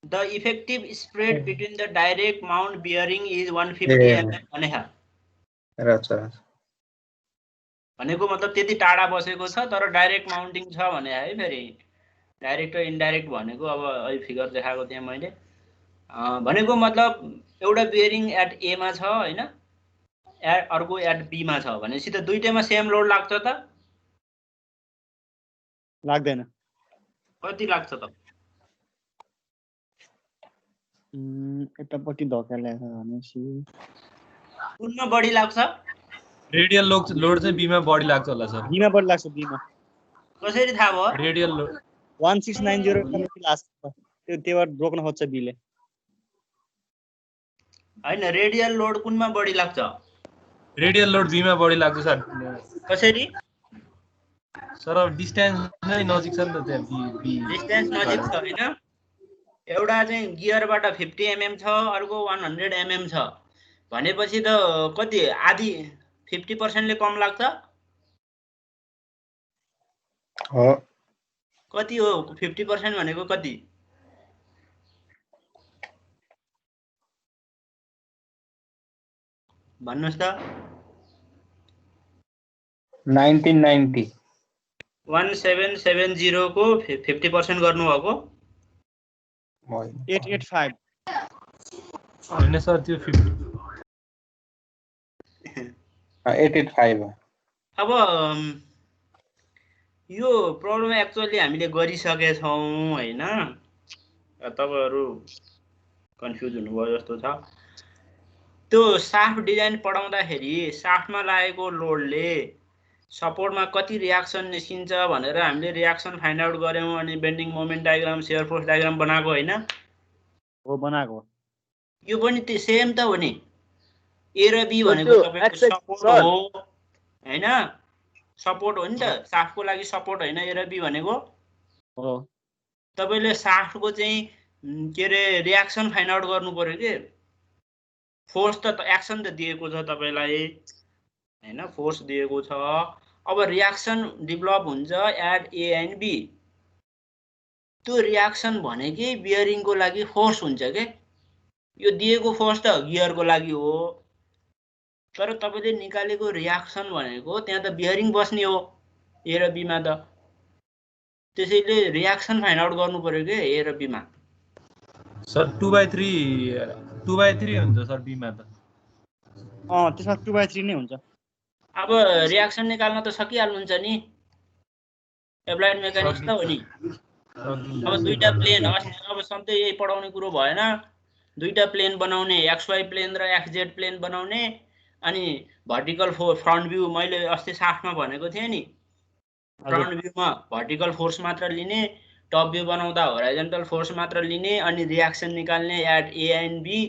The effective spread between the direct Mount bearing is 150 mm भने है। भनेको मतलब त्यति टाढा बसेको छ तर डाइरेक्ट माउन्टिङ छ भने है। फेरि डाइरेक्ट र इन्डाइरेक्ट भनेको अब अहिले फिगर देखाएको त्यहाँ मैले भनेको मतलब एउटा बियरिङ एट ए मा छ हैन, अर्को एट बी मा छ भनेपछि त दुईटैमा सेम लोड लाग्छ त? लाग्दैन। कति लाग्छ त? यतापट्टि धकेलेको भनेपछि कुनमा बढी लाग्छ रेडियल लोड चाहिँ बीमा बढी लाग्छ होला सर। बीमा बढी लाग्छ बीमा कसरी थाहा भयो रेडियल लोड 1690 कम्ती लाग्छ त्योबाट रोक्न खोज्छ बीले हैन रेडियल लोड कुनमा बढी लाग्छ रेडियल लोड बीमा बढी लाग्छ सर। कसरी सर अब डिस्टेन्स नै नजिक छ नि त त्यहाँ डिस्टेन्स नजिक छ हैन एउटा चाहिँ गियरबाट 50 mm छ अर्को 100 mm छ भनेपछि त कति आधी 50% ले कम लाग्छ हो कति हो 50% भनेको कति भन्नुस् त 1990 1770 को 50% गर्नु भएको 885 हैन सर त्यो 50 885 हो अब यो प्रब्लम एक्चुअली हामीले गरिसके छौं हैन तपाईहरु कन्फ्युज हुनुभयो जस्तो छ त्यो साफ्ट डिजाइन पढाउँदाखेरि साफ्टमा लागेको लोडले सपोर्टमा कति रियाक्सन निस्किन्छ भनेर हामीले रियाक्सन फाइन्ड आउट गर्यौं अनि bending moment diagram shear force diagram बनाएको हैन हो बनाएको यो पनि त्यो सेम त हो नि ए र बी भनेको तपाईको सपोर्ट हो हैन सपोर्ट हो नि त साफ्टको लागि सपोर्ट हैन ए र बी भनेको हो तपाईले साफ्टको चाहिँ के रे रियाक्सन फाइन्ड आउट गर्नु पर्यो के फोर्स त एक्सन त दिएको छ तपाईलाई हैन फोर्स दिएको छ अब रियाक्सन डेभलप हुन्छ एट ए एन्ड बी त्यो रियाक्सन भनेकै बियरिङको लागि फोर्स हुन्छ के यो दिएको फोर्स त गियरको लागि हो तर तपाईले निकालेको रियाक्सन भनेको त्यहाँ त बियरिङ बस्ने हो ए र बी मा त त्यसैले रियाक्सन फाइन्ड आउट गर्नु पर्यो के ए र बी मा सर 2/3 हुन्छ सर बीमा त त्यसमा 2/3 नै हुन्छ अब रियाक्सन निकाल्न त सकिहाल्नुहुन्छ नि एप्लाइड मेकानिक्स त हो नि अब दुईटा प्लेन अब सधैँ यही पढाउने कुरो भएन दुईटा प्लेन बनाउने XY प्लेन र XZ प्लेन बनाउने अनि भर्टिकल फ्रन्ट भ्यू मैले अस्ति साफ्टमा भनेको थिएँ नि फ्रन्ट भ्यूमा भर्टिकल फोर्स मात्र लिने टप भ्यू बनाउँदा होराइजन्टल फोर्स मात्र लिने अनि रियाक्सन निकाल्ने एट ए एन्ड बी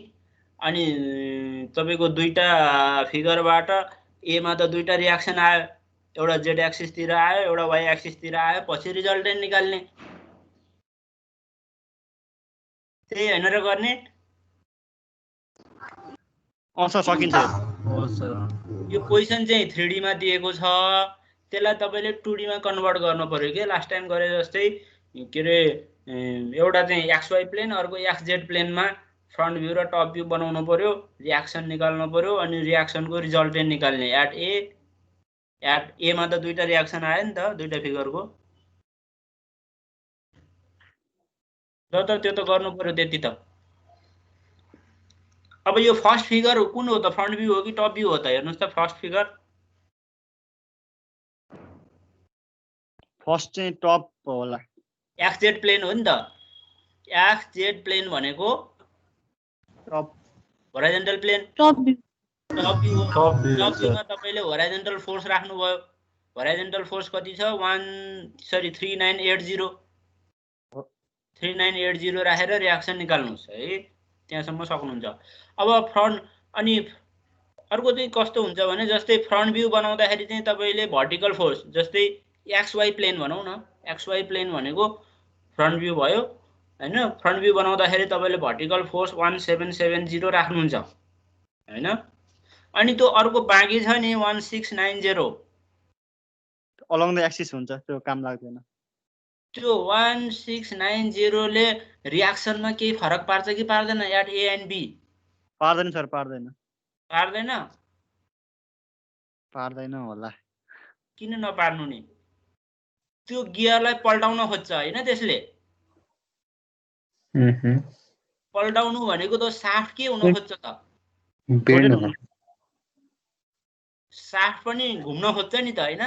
अनि तपाईको दुईटा फिगरबाट ए मा त दुईटा रियाक्सन आयो एउटा जेड एक्सिस तिर आयो एउटा वाइ एक्सिस तिर आयो पछि रिजल्टेन्ट निकाल्ने त्यही हैन र गर्ने सर सकिन्छ यो क्वेशन चाहिँ 3D मा दिएको छ त्यसलाई तपाईले 2D मा कन्भर्ट गर्नु पर्यो के लास्ट टाइम गरे जस्तै के रे एउटा चाहिँ XY प्लेन अर्को XZ प्लेनमा फ्रन्ट भ्यू र टप भ्यू बनाउनु पर्यो रियाक्सन निकाल्नु पर्यो अनि रियाक्सनको रिजल्टेन्ट निकाल्ने एट ए मा त दुईटा रियाक्सन आयो नि त दुईटा फिगरको ल त त्यो त गर्नु पर्यो त्यति त अब यो फर्स्ट फिगर कुन हो त फ्रन्ट भ्यू हो कि टप भ्यू हो त हेर्नुस् त फर्स्ट फिगर फर्स्ट चाहिँ टप होला XZ प्लेन हो नि त XZ प्लेन भनेको top horizontal plane top view top भ्यूमा तपाईले होराइजन्टल फोर्स राख्नु भयो होराइजन्टल फोर्स कति छ 3980 राखेर रियाक्सन निकाल्नुस् है त्यहाँसम्म सक्नुहुन्छ अब फ्रन्ट अनि अर्को चाहिँ कस्तो हुन्छ भने जस्तै फ्रन्ट भ्यू बनाउँदाखेरि चाहिँ तपाईले भर्टिकल फोर्स जस्तै XY प्लेन भनौं न XY प्लेन भनेको फ्रन्ट भ्यू भयो हैन फ्रन्ट भ्यू बनाउँदाखेरि तपाईले भर्टिकल फोर्स 1770 राख्नुहुन्छ हैन अनि त्यो अर्को बाँकी छ नि 1690 अलङ द एक्सिस हुन्छ त्यो काम लाग्दैन त्यो 1690 ले रियाक्सनमा केही फरक पार्छ कि पार्दैन एट ए एन्ड बी पार्दैन सर पार्दैन पार्दैन होला किन नपार्नु नि त्यो गियरलाई पल्टाउन खोज्छ हैन त्यसले पल्टाउनु भनेको त साफ्ट के हुन खोज्छ त साफ्ट पनि घुम्न खोज्छ नि त हैन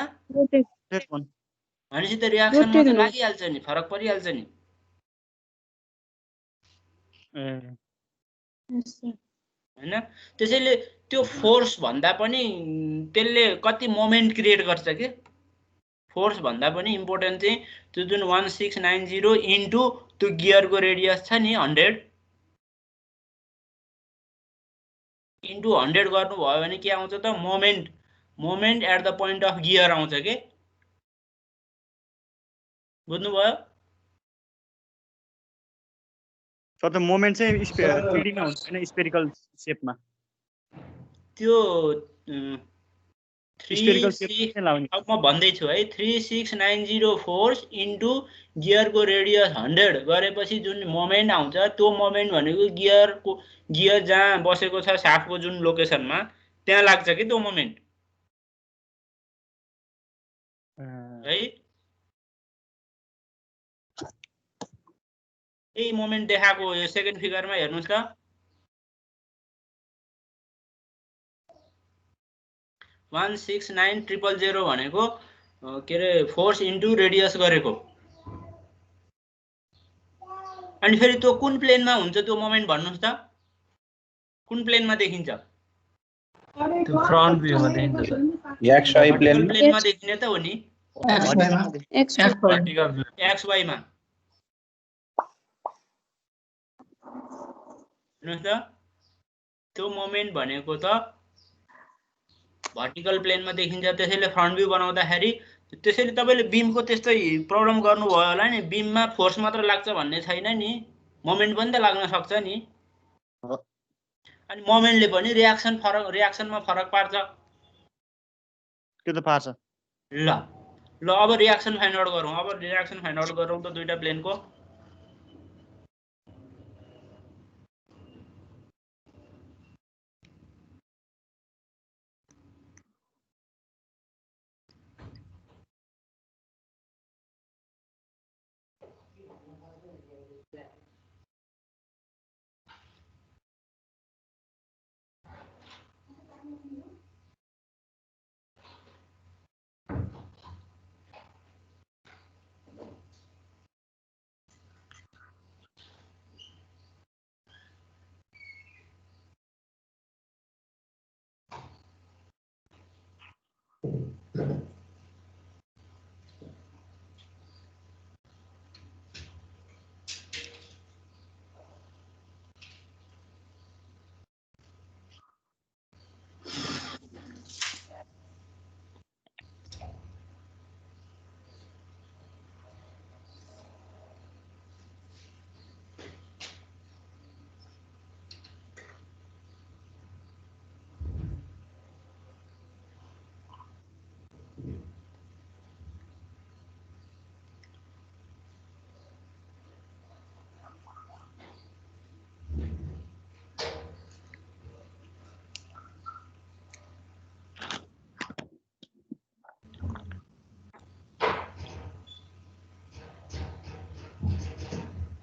भनेपछि त रियाक्सनमा त लागिहाल्छ नि फरक परिहाल्छ नि हैन त्यसैले त्यो फोर्स भन्दा पनि त्यसले कति मोमेन्ट क्रिएट गर्छ के फोर्स भन्दा पनि इम्पोर्टेन्ट चाहिँ त्यो जुन 1690 इन्टु त्यो गियरको रेडियस छ नि 100 इन्टु 100 गर्नुभयो भने के आउँछ त moment at the point of gear आउँछ के बुझ्नुभयो सर त मोमेन्ट चाहिँ 3D मा हुन्छ हैन स्फेरिकल शेपमा त्यो स्फेरिकल शेप चाहिँ लाउने अब म भन्दै छु है 3690 फोर्स इन्टु गियरको रेडियस 100 गरेपछि जुन मोमेन्ट आउँछ त्यो मोमेन्ट भनेको गियर जहाँ बसेको छ साफ्टको जुन लोकेसनमा त्यहाँ लाग्छ कि त्यो मोमेन्ट है यही मोमेन्ट देखाएको यो सेकेन्ड फिगरमा हेर्नुस् त 169000 भनेको के रे फोर्स इन्टु रेडियस गरेको अनि फेरि त्यो कुन प्लेनमा हुन्छ त्यो मोमेन्ट भन्नुस् त कुन प्लेनमा देखिन्छ त्यो फ्रन्ट भ्यूमा देखिन्छ सर एक्सवाई प्लेन प्लेनमा देखिने त हो नि भर्टिकल XY मा हेर्नुस् त त्यो मोमेन्ट भनेको त भर्टिकल प्लेनमा देखिन्छ त्यसैले फ्रन्ट भ्यू बनाउँदाखेरि त्यसैले तपाईले बीमको त्यस्तै प्रब्लम गर्नुभयो होला नि बीममा फोर्स मात्र लाग्छ भन्ने छैन नि मोमेन्ट पनि त लाग्न सक्छ नि अनि मोमेन्टले पनि रियाक्सनमा फरक पार्छ त्यो त पार्छ ल अब रियाक्सन फाइन्ड आउट गरौँ त दुईटा प्लेनको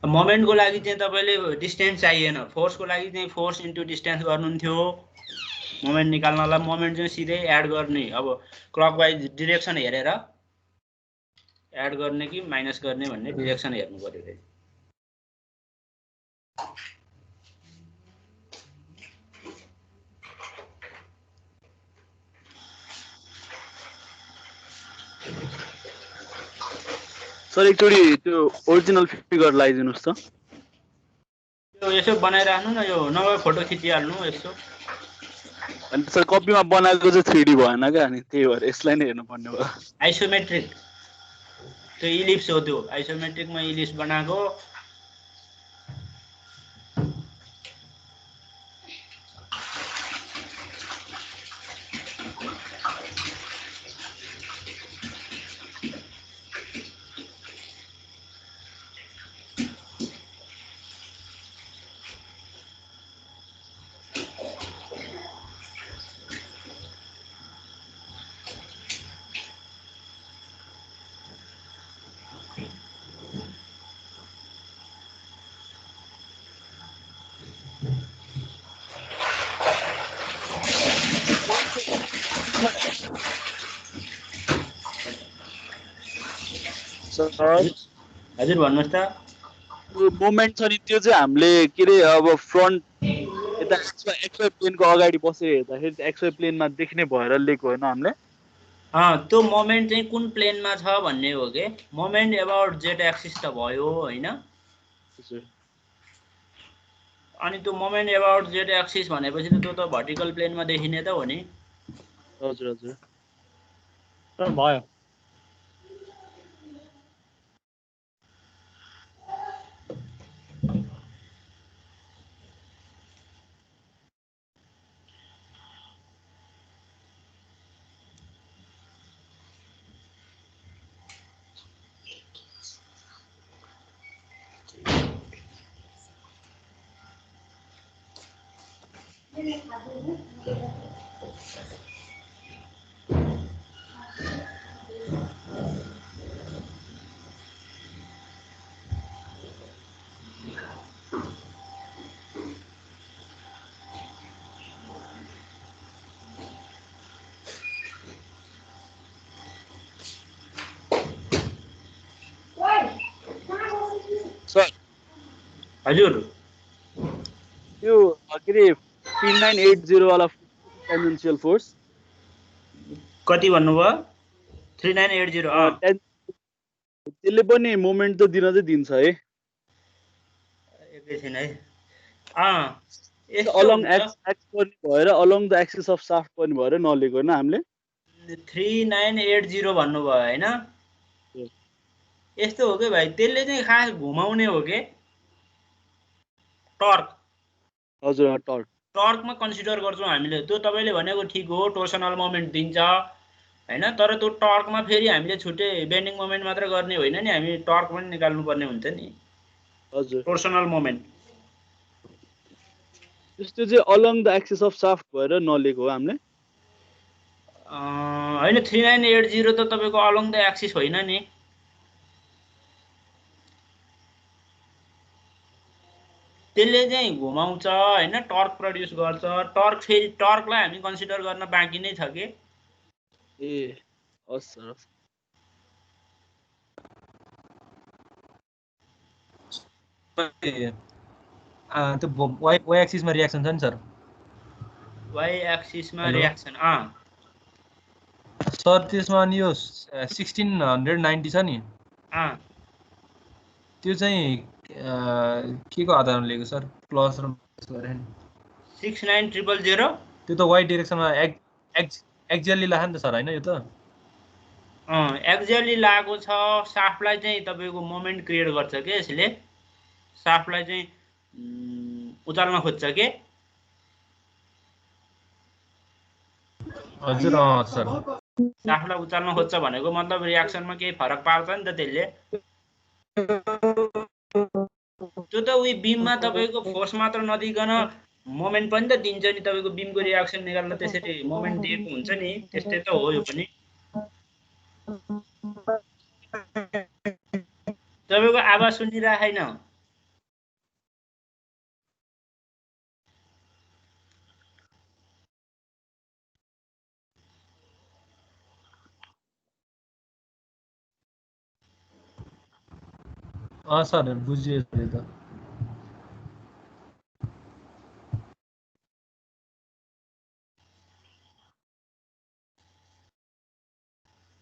मोमेन्टको लागि चाहिँ तपाईले डिस्टेन्स चाहिएन फोर्सको लागि चाहिँ फोर्स इन्टु डिस्टेन्स गर्नुहुन्थ्यो मोमेन्ट निकाल्नलाई मोमेन्ट चाहिँ सिधै एड गर्ने अब क्लकवाइज डिरेक्सन हेरेर एड गर्ने कि माइनस गर्ने भन्ने डिरेक्सन हेर्नु पर्यो रे सर एकचोटि त्यो ओरिजिनल फिगर लगाइदिनुस् त यो यसो बनाइराख्नु न यो नभए फोटो खिचिहाल्नु यसो अनि सर कपीमा बनाएको चाहिँ 3D भएन क्या अनि त्यही भएर यसलाई नै हेर्नु पर्ने भयो आइसोमेट्रिक त्यो इलिप्स हो त्यो आइसोमेट्रिकमा इलिप्स बनाएको सर हजुर भन्नुस् त मोमेन्ट छ नि त्यो चाहिँ हामीले के रे अब फ्रन्ट यता एक्सवाई प्लेनको अगाडि बसेर हेर्दाखेरि त एक्सवाई प्लेनमा देख्ने भएर लिएको होइन हामीले। त्यो मोमेन्ट चाहिँ कुन प्लेनमा छ भन्ने हो के। मोमेन्ट एबाउट जेड एक्सिस त भयो होइन। हजुर अनि त्यो मोमेन्ट एबाउट जेड एक्सिस भनेपछि त त्यो त भर्टिकल प्लेनमा देखिने त हो नि। हजुर हजुर सर भयो। सर हजुर त्यो के अरे 3980 वाला टेन्जेन्सियल फोर्स कति भन्नुभयो 3980 त्यसले पनि मोमेन्ट त दिन चाहिँ दिन्छ है। एकैछिन है अलोङ एक्स पनि भएर along the axis of shaft पनि भएर नलिएको होइन हामीले। 3980 भन्नुभयो होइन। यस्तो हो कि भाइ त्यसले चाहिँ खास घुमाउने हो के टर्क। हजुर टर्क टर्कमा कन्सिडर गर्छौँ हामीले। त्यो तपाईँले भनेको ठिक हो टोर्सनल मोमेन्ट दिन्छ होइन। तर त्यो टर्कमा फेरि हामीले छुट्टै बेन्डिङ मोमेन्ट मात्र गर्ने होइन नि, हामी टर्क पनि निकाल्नुपर्ने हुन्छ नि। हजुर टोर्सनल मोमेन्ट त्यस्तो चाहिँ along the axis of shaft भएर नलिएको हो हामीले। होइन 3980 त तपाईँको अलोङ द एक्सिस होइन नि। त्यसले चाहिँ घुमाउँछ होइन, टर्क प्रड्युस गर्छ। टर्क फेरि टर्कलाई हामी कन्सिडर गर्न बाँकी नै छ कि। ए हस् सर हस्। त्यो वाइ एक्सिसमा रियाक्सन छ नि सर। वाइ एक्सिसमा हेलो। रियाक्सन सर त्यसमा अनि यो 1690 छ नि त्यो चाहिँ के को आधारमा लिएको सर? प्लस र माइनस गरेर नि 69000 त्यो त वाइ डिरेक्सनमा एक्जियली लाग्यो नि त सर होइन यो त? एक्ज्याक्टली लागेको छ। साफ्टलाई चाहिँ तपाईँको मोमेन्ट क्रिएट गर्छ के यसले। साफ्टलाई चाहिँ उचाल्न खोज्छ के। हजुर सर। साफ्टलाई उचाल्न खोज्छ भनेको मतलब रियाक्सनमा केही फरक पार्छ नि त त्यसले। त्यो त उही बिममा तपाईँको फोर्स मात्र नदिकन मोमेन्ट पनि त दिन्छ नि। तपाईँको बिमको रियाक्सन निकाल्दा त्यसरी मोमेन्ट दिएको हुन्छ नि। त्यस्तै त हो यो पनि। तपाईँको आवाज सुनिरहेको छैन। सर बुझियो त्यो त।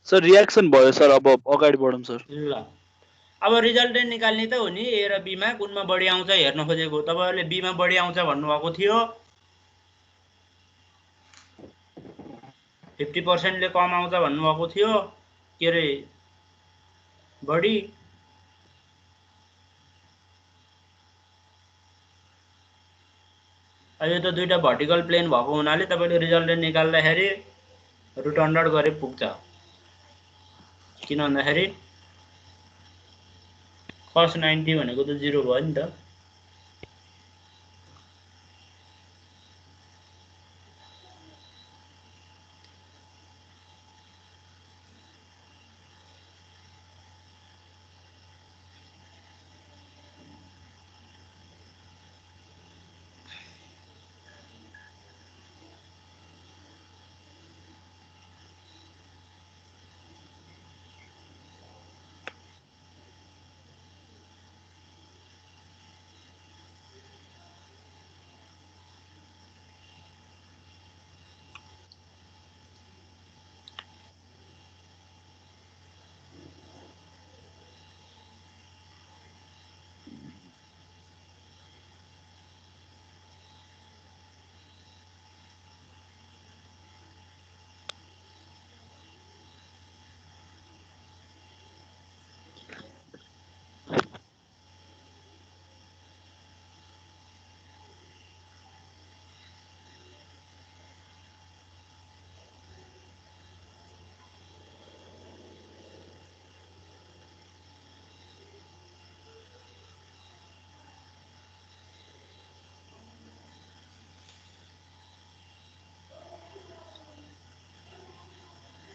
सर रियाक्सन भयो सर। अब अगाडि बढौँ सर। ल अब रिजल्टेन्ट निकाल्ने त हो नि। ए र बीमा कुनमा बढी आउँछ हेर्न खोजेको। तपाईँहरूले बीमा बढी आउँछ भन्नुभएको थियो। 50%ले कम आउँछ भन्नुभएको थियो। के अरे बढी। यो त दुईटा भर्टिकल प्लेन भएको हुनाले तपाईँले रिजल्टेन्ट निकाल्दाखेरि रुट अन्डर गरे पुग्छ। किन भन्दाखेरि cos 90 भनेको त 0 भयो नि त।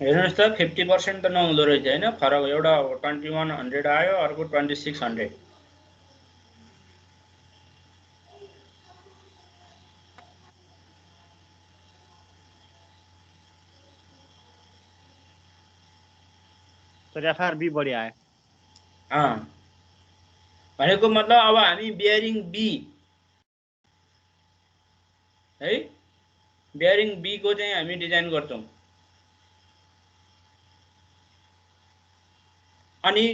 हेर्नुहोस् त 50% त नहुँदो रहेछ हैन फरक एउटा 2100 आयो अर्को 2600 तर एफआरबी बढी आयो भनेको मतलब अब हामी बियरिङ बी है बियरिङ बी को चाहिँ हामी डिजाइन गर्छौं अनि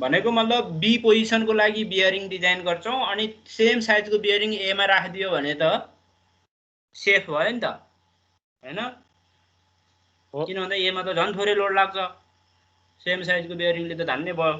भनेको मतलब बी पोजिसनको लागि बियरिङ डिजाइन गर्छौं अनि सेम साइजको बियरिङ ए मा राखिदियो भने त सेफ भयो नि त हैन किन भन्दा ए मा त झन् थोरै लोड लाग्छ सेम साइजको बियरिङले त धान्ने भयो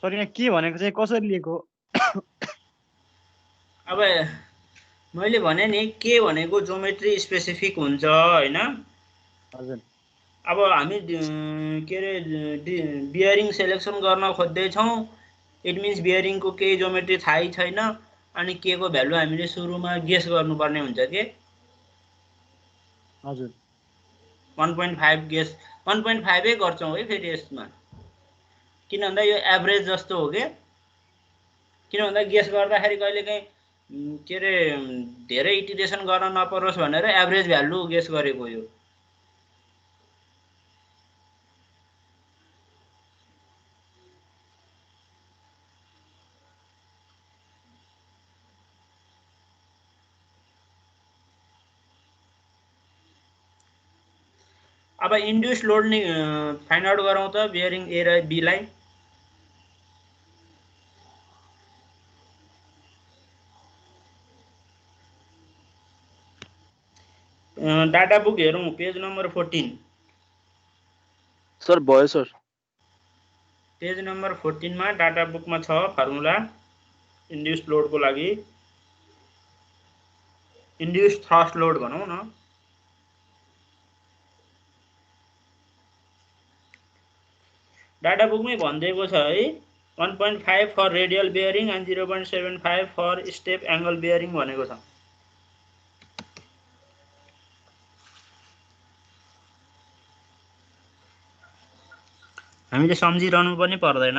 सर यहाँ के भनेको चाहिँ कसरी लिएको अब मैले भने नि के भनेको ज्योमेट्री स्पेसिफिक हुन्छ हैन हजुर अब हामी के रे बियरिङ सेलेक्सन गर्न खोज्दै छौं इट मिन्स बियरिङ को केही ज्योमेट्री थाहै छैन अनि के को भ्यालु हामीले सुरुमा गेस गर्नुपर्ने हुन्छ के हजुर 1.5 गेस 1.5 नै गर्छौं है फेरि यसमा किन भन्दा यो एभरेज जस्तो हो के किन भन्दा गेस गर्दाखेरि कहिलेकाहीँ के रे धेरै इटिरेसन गर्न नपरोस् भनेर एभरेज भ्यालु गेस गरेको यो अब इन्ड्युस लोड नि फाइन्ड आउट गरौँ त बियरिङ ए र बी लाई डाटा बुक हेरौँ पेज नम्बर 14 सर भयो सर पेज नम्बर 14 मा डाटा बुकमा छ फर्मुला इन्ड्युस लोड को लागि इन्ड्युस थ्रस्ट लोड भनौं न डाटा बुकमै भनिदिएको छ है 1.5 for radial bearing and 0.75 for step angle bearing भनेको छ हामीले सम्झिरहनु पनि पर्दैन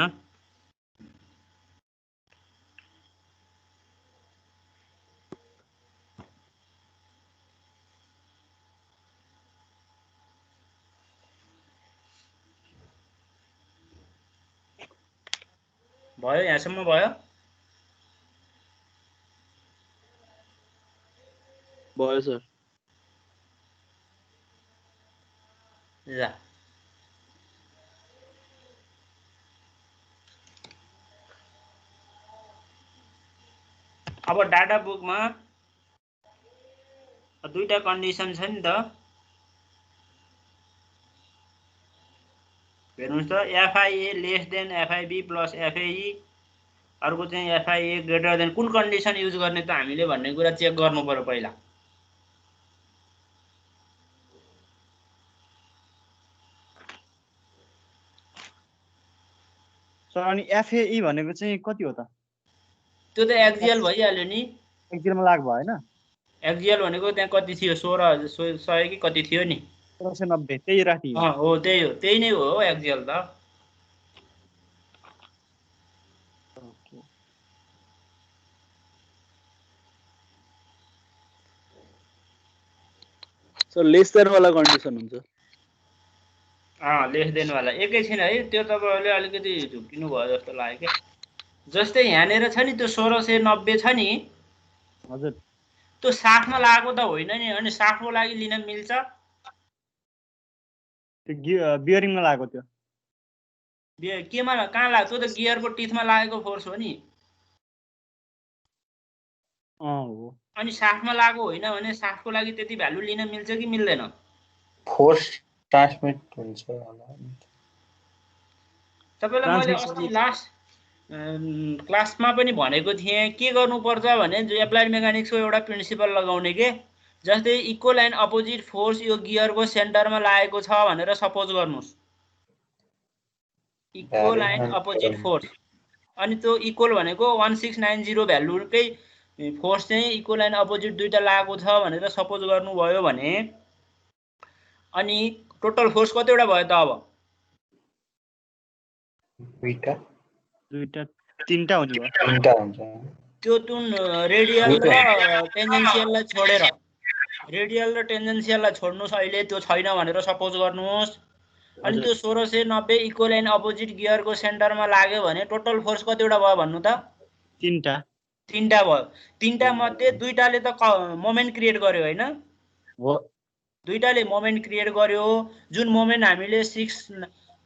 भयो यहाँसम्म भयो भयो सर ल अब डाटा बुकमा दुईटा कन्डिसन छ नि त हेर्नुस् त FIA less than FIB plus FAE अर्को चाहिँ FIA ग्रेटर देन कुन कन्डिसन युज गर्ने त हामीले भन्ने कुरा चेक गर्नु पर्यो पहिला सर अनि एफएई भनेको चाहिँ कति हो त त्यो त एक्जिएल भइहाल्यो नि एक्जिएलमा लाग भयो हैन एक्जिएल भनेको त्यहाँ कति थियो 1600 कि कति थियो नि 1690 त्यही राखी हो त्यही नै हो एक्जिएल त सर लेस देन वाला कन्डिसन हुन्छ लेस देन वाला एकैछिन है त्यो तपाईहरुले अलिकति झुक्किनु भयो जस्तो लाग्यो के जस्तै यहाँनेर छ नि त्यो 1690 छ नि हजुर त्यो 60 मा लागेको त होइन नि अनि 60 को लागि लिन मिल्छ त्यो बियरिङमा लागेको त्यो केमा कहाँ लाग्यो त्यो त गियरको टिथमा लागेको फोर्स हो नि हो अनि 60 मा लागेको होइन भने 60 को लागि त्यति भ्यालु लिन मिल्छ कि मिल्दैन फोर्स ट्रान्समिट हुन्छ होला तपाईलाई मैले अस्ति क्लासमा पनि भनेको थिएँ के गर्नुपर्छ भने एप्लाइड मेकानिक्सको एउटा प्रिन्सिपल लगाउने के जस्तै इक्वल एन्ड अपोजिट फोर्स यो गियरको सेन्टरमा लागेको छ भनेर सपोज गर्नुहोस् इक्वल एन्ड अपोजिट फोर्स अनि त्यो इक्वल भनेको 1690 भ्यालुकै फोर्स चाहिँ इक्वल एन्ड अपोजिट दुईटा लागेको छ भनेर सपोज गर्नुभयो भने अनि टोटल फोर्स कतिवटा भयो त अब दुईटा तीनटा हुने भयो हुन्छ त्यो जुन रेडियल र टेन्जेन्सियललाई छोडेर रेडियल र टेन्जेन्सियललाई छोड्नुहोस् अहिले त्यो छैन भनेर सपोज गर्नुहोस् अनि त्यो 1690 इक्वल एन्ड अपोजिट गियरको सेन्टरमा लाग्यो भने टोटल फोर्स कतिवटा भयो भन्नु त तीनटा भयो तीनटा मध्ये दुईटाले त मोमेन्ट क्रिएट गर्यो हैन हो दुईटाले मोमेन्ट क्रिएट गर्यो जुन मोमेन्ट हामीले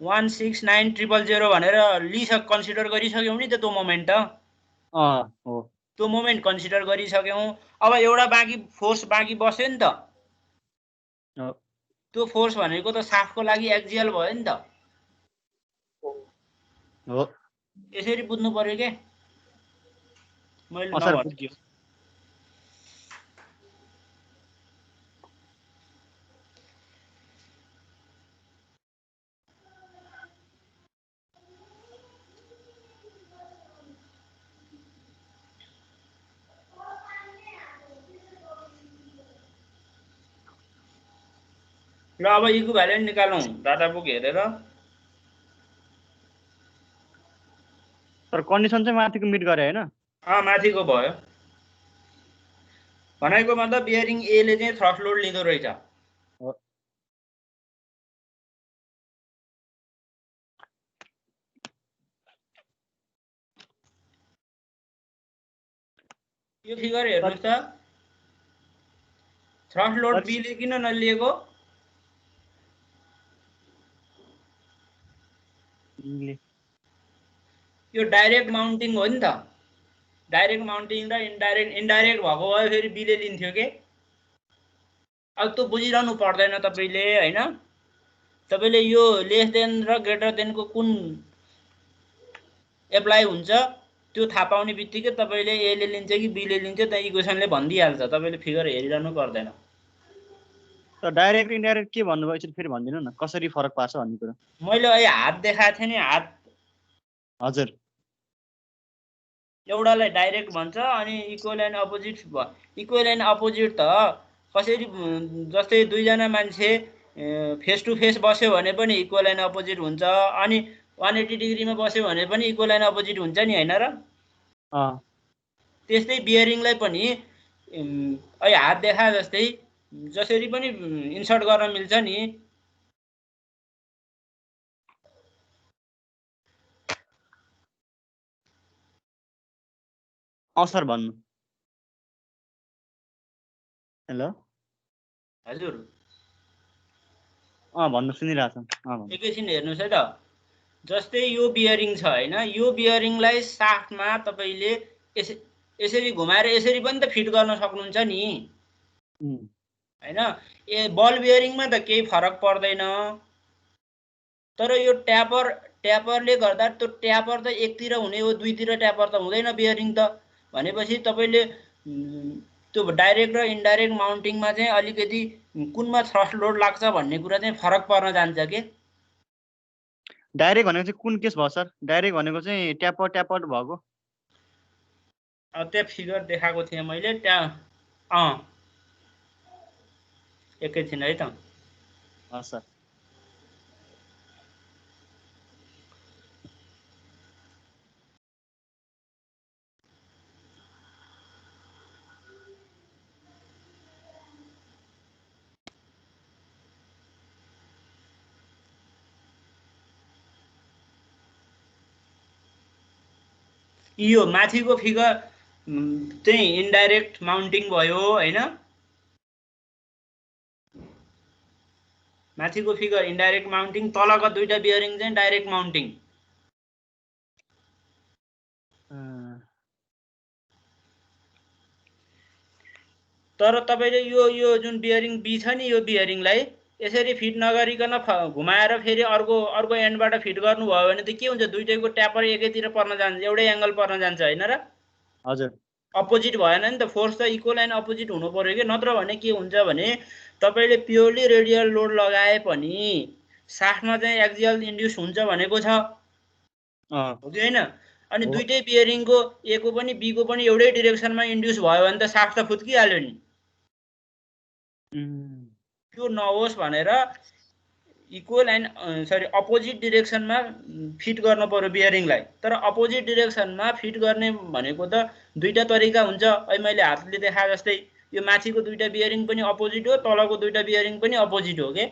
616900 भनेर कन्सिडर गरिसक्यौं नि त्यो मोमेन्ट त हो त्यो मोमेन्ट कन्सिडर गरिसक्यौं अब एउटा बाँकी फोर्स बाँकी बस्यो नि त त्यो फोर्स भनेको त साफ्टको लागि एक्जियल भयो नि त हो यसरी बुझ्नु पर्यो के मैले नभने ल अब इक्विभ्यालेन्ट निकालौं डाटा बुक हेरेर तर कन्डिसन चाहिँ माथिको मिट गरे हैन माथिको भयो भनेको मतलब बियरिङ ए ले चाहिँ थ्रस्ट लोड लिँदो रहेछ यो फिगर हेर्नुस् त थ्रस्ट लोड बी ले किन नलिएको यो डाइरेक्ट माउन्टिङ हो नि त डाइरेक्ट माउन्टिङ र इन्डाइरेक्ट भएको भए फेरि बी ले लिन्थ्यो के अब त्यो बुझिरहनु पर्दैन तपाईले हैन तपाईले यो लेस देन र ग्रेटर देन को कुन एप्लाई हुन्छ त्यो थाहा पाउने बित्तिकै तपाईले ए ले लिन्छ कि बी ले लिन्छ त इक्वेसनले भनिदिहाल्छ तपाईले फिगर हेरिरहनु पर्दैन त डाइरेक्ट इन्डाइरेक्ट के भन्नुभयो एकचोटि फेरि भनिदिनु न कसरी फरक पार्छ भन्ने कुरा मैले अहिले हात देखाएको थिएँ नि हात हजुर एउटालाई डाइरेक्ट भन्छ अनि इक्वल एन्ड अपोजिट त कसरी जस्तै दुईजना मान्छे फेस टु फेस बस्यो भने पनि इक्वल एन्ड अपोजिट हुन्छ अनि 180 डिग्रीमा बस्यो भने पनि इक्वल एन्ड अपोजिट हुन्छ नि हैन र त्यस्तै बियरिङलाई पनि अहिले हात देखा जस्तै जसरी पनि इन्सर्ट गर्न मिल्छ नि सर भन्नु हेलो हजुर भन्नु सुनिरहेछ एकैछिन हेर्नुस् है त जस्तै यो बियरिङ छ हैन यो बियरिङलाई साफ्टमा तपाईले यसरी घुमाएर यसरी पनि त फिट गर्न सक्नुहुन्छ नि हैन बल बियरिङमा त केही फरक पर्दैन तर यो ट्यापरले गर्दा त्यो ट्यापर त एकतिर हुने हो दुईतिर ट्यापर त हुँदैन बियरिङ त भनेपछि तपाईले त्यो डाइरेक्ट र इन्डाइरेक्ट माउन्टिङमा चाहिँ अलिकति कुनमा थ्रस्ट लोड लाग्छ भन्ने कुरा चाहिँ फरक पर्न जान्छ के डाइरेक्ट भनेको चाहिँ कुन केस भयो सर डाइरेक्ट भनेको चाहिँ ट्यापर भएको त्यो फिगर देखाएको थिएँ मैले त्यहाँ एकैछिन है त सर यो माथिको फिगर चाहिँ इन्डाइरेक्ट माउन्टिङ भयो हैन माथिको फिगर इन्डाइरेक्ट माउन्टिङ तलका दुईटा बियरिङ चाहिँ डाइरेक्ट माउन्टिङ तर तपाईले यो जुन बियरिङ बी छ नि यो बियरिङलाई यसरी फिट नगरिकन घुमाएर फेरि अर्को एन्डबाट फिट गर्नुभयो भने त के हुन्छ दुईटैको ट्यापर एकैतिर पर्न जान्छ एउटै एङ्गल पर्न जान्छ हैन र हजुर अपोजिट भएन नि त फोर्स त इक्वल एन्ड अपोजिट हुनु पर्यो कि नत्र भने के हुन्छ भने तपाईले प्योरली रेडियल लोड लगाए पनि साफ्टमा चाहिँ एक्सियल इन्ड्युस हुन्छ भनेको छ हो कि हैन अनि दुईटै बियरिङको ए को पनि बी को पनि एउटै डाइरेक्सनमा इन्ड्युस भयो भने त साफ्ट त फुत्किहाल्यो नि त्यो नहोस् भनेर इक्वल एन्ड अपोजिट डिरेक्सनमा फिट गर्नु पर्यो बियरिङलाई तर अपोजिट डिरेक्सनमा फिट गर्ने भनेको त दुईटा तरिका हुन्छ अहिले मैले हातले देखा जस्तै यो माथिको दुईटा बियरिङ पनि अपोजिट हो तलको दुईटा बियरिङ पनि अपोजिट हो के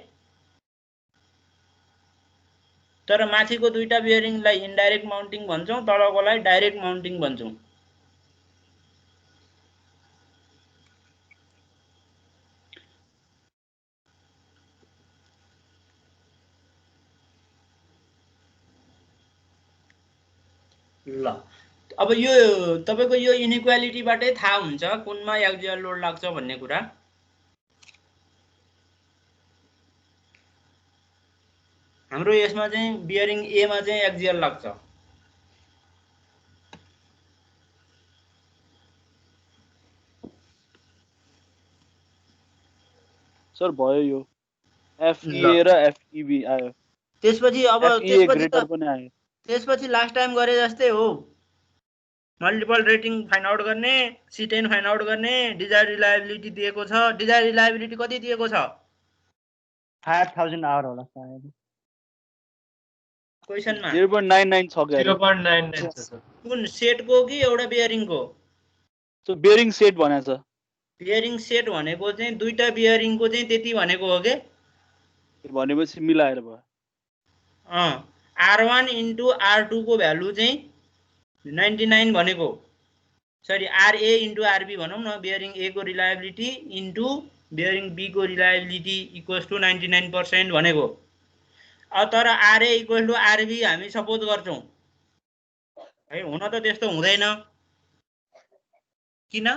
तर माथिको दुईटा बियरिङलाई इन्डाइरेक्ट माउन्टिङ भन्छौं तलकोलाई डाइरेक्ट माउन्टिङ भन्छौं ल अब यो तपाईको यो इनइक्वालिटीबाटै थाहा हुन्छ कुनमा एक्सियल लोड लाग्छ भन्ने कुरा हाम्रो यसमा चाहिँ बियरिङ ए मा चाहिँ एक्सियल लाग्छ सर भयो यो FEA र FEB आयो त्यसपछि अब FEA ग्रेटर पनि आयो त्यसपछि लास्ट टाइम गरे जस्तै हो मल्टिपल रेटिङ फाइन्ड आउट गर्ने C10 फाइन्ड आउट गर्ने डिजायर रिलायबिलिटी दिएको छ डिजायर रिलायबिलिटी कति दिएको छ 5000 आवर होला सायद क्वेशनमा 0.99 छ के 0.99 छ सर कुन सेटको कि एउटा बियरिङको सो बियरिङ सेट भनेको छ बियरिङ सेट भनेको चाहिँ दुईटा बियरिङको चाहिँ त्यति भनेको हो के भनेपछि मिलाएर भयो R1 * R2 को भ्यालु चाहिँ 99 भनेको सरी RA * RB भनौं न बियरिङ A को रिलायबिलिटी इन्टु बियरिङ B को रिलायबिलिटी = 99% भनेको तर RA = RB हामी सपोज गर्छौं है हुन त त्यस्तो हुँदैन किन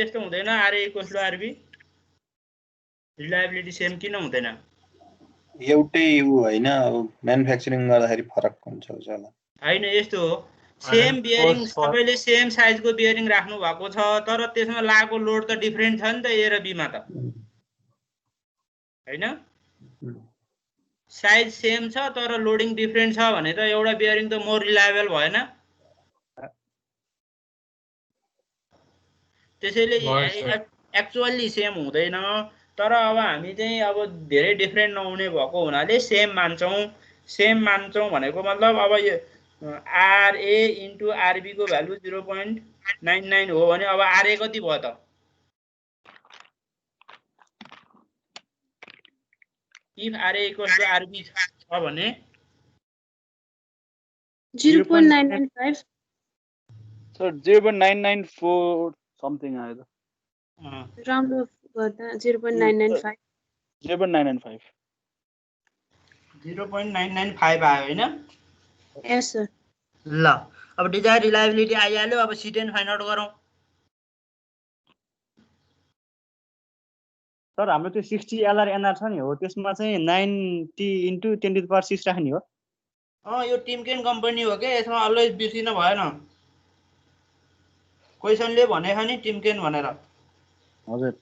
त्यस्तो हुँदैन RA = RB रिलायबिलिटी सेम किन हुँदैन एउटै हैन म्यानुफ्याक्चरिङ गर्दाखेरि फरक हुन्छ होला हैन यस्तो हो सेम बियरिङ सबैले सेम साइजको बियरिङ राख्नु भएको छ तर त्यसमा लागेको लोड त डिफरेन्ट छ नि त A र B मा त हैन साइज सेम छ तर लोडिङ डिफरेन्ट छ भने त एउटा बियरिङ त मोर रिलायबल भएन त्यसैले एक्चुअली सेम हुँदैन तर अब हामी चाहिँ अब धेरै डिफरेन्ट नहुने भएको हुनाले सेम मान्छौं भनेको मतलब अब यो RA * RB को भ्यालु 0.99 हो भने अब RA कति भयो त इफ RA = RB छ भने 0.995 सर 0.994 समथिङ आयो त राम्रो गर्दा 0.995 0.995 0.995 आयो हैन यस सर ल अब डिजायर रिलायबिलिटी आइहाल्यो अब C10 फाइन्ड आउट गरौँ सर हाम्रो त्यो 60 LR NR छ नि हो त्यसमा चाहिँ 90 * 10⁶ राख्ने हो यो टिमकेन कम्पनी हो के यसमा अलवेज बिर्सिन भएन क्वेशनले भनेछ नि टिमकेन भनेर हजुर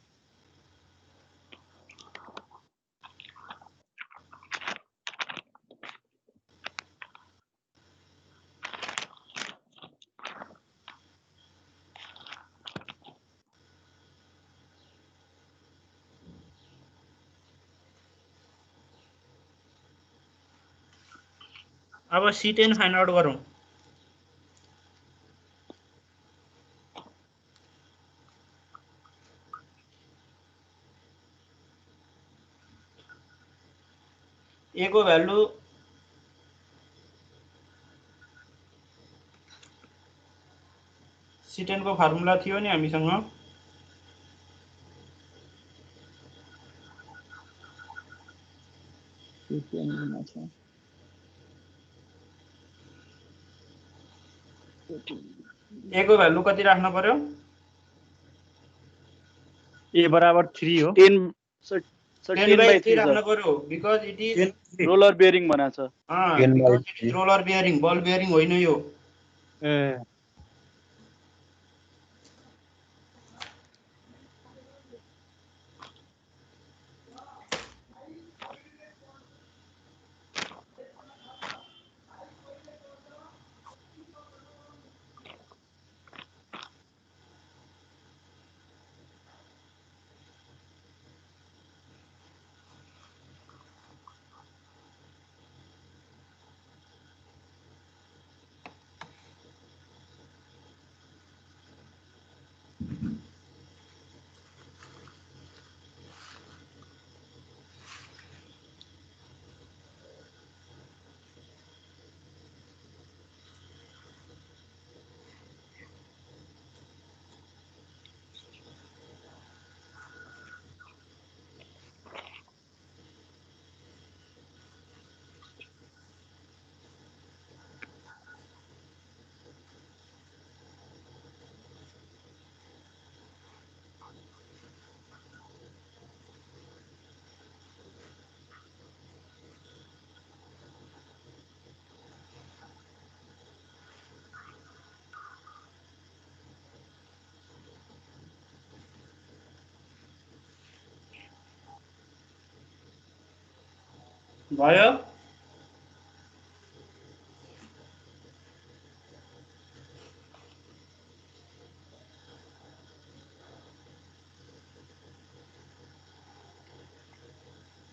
अब C10 फाइन्ड आउट गरौँ A को भ्यालु C10 को फर्मुला थियो नि हामीसँग A को भ्यालु कति राख्नु पर्यो A बराबर 3 हो 10 सर 10 10 by by 3 3 राख्नु सर पर्यो because it is roller bearing भनेको छ 10 by because it 3 is roller bearing ball bearing होइन यो ए भयो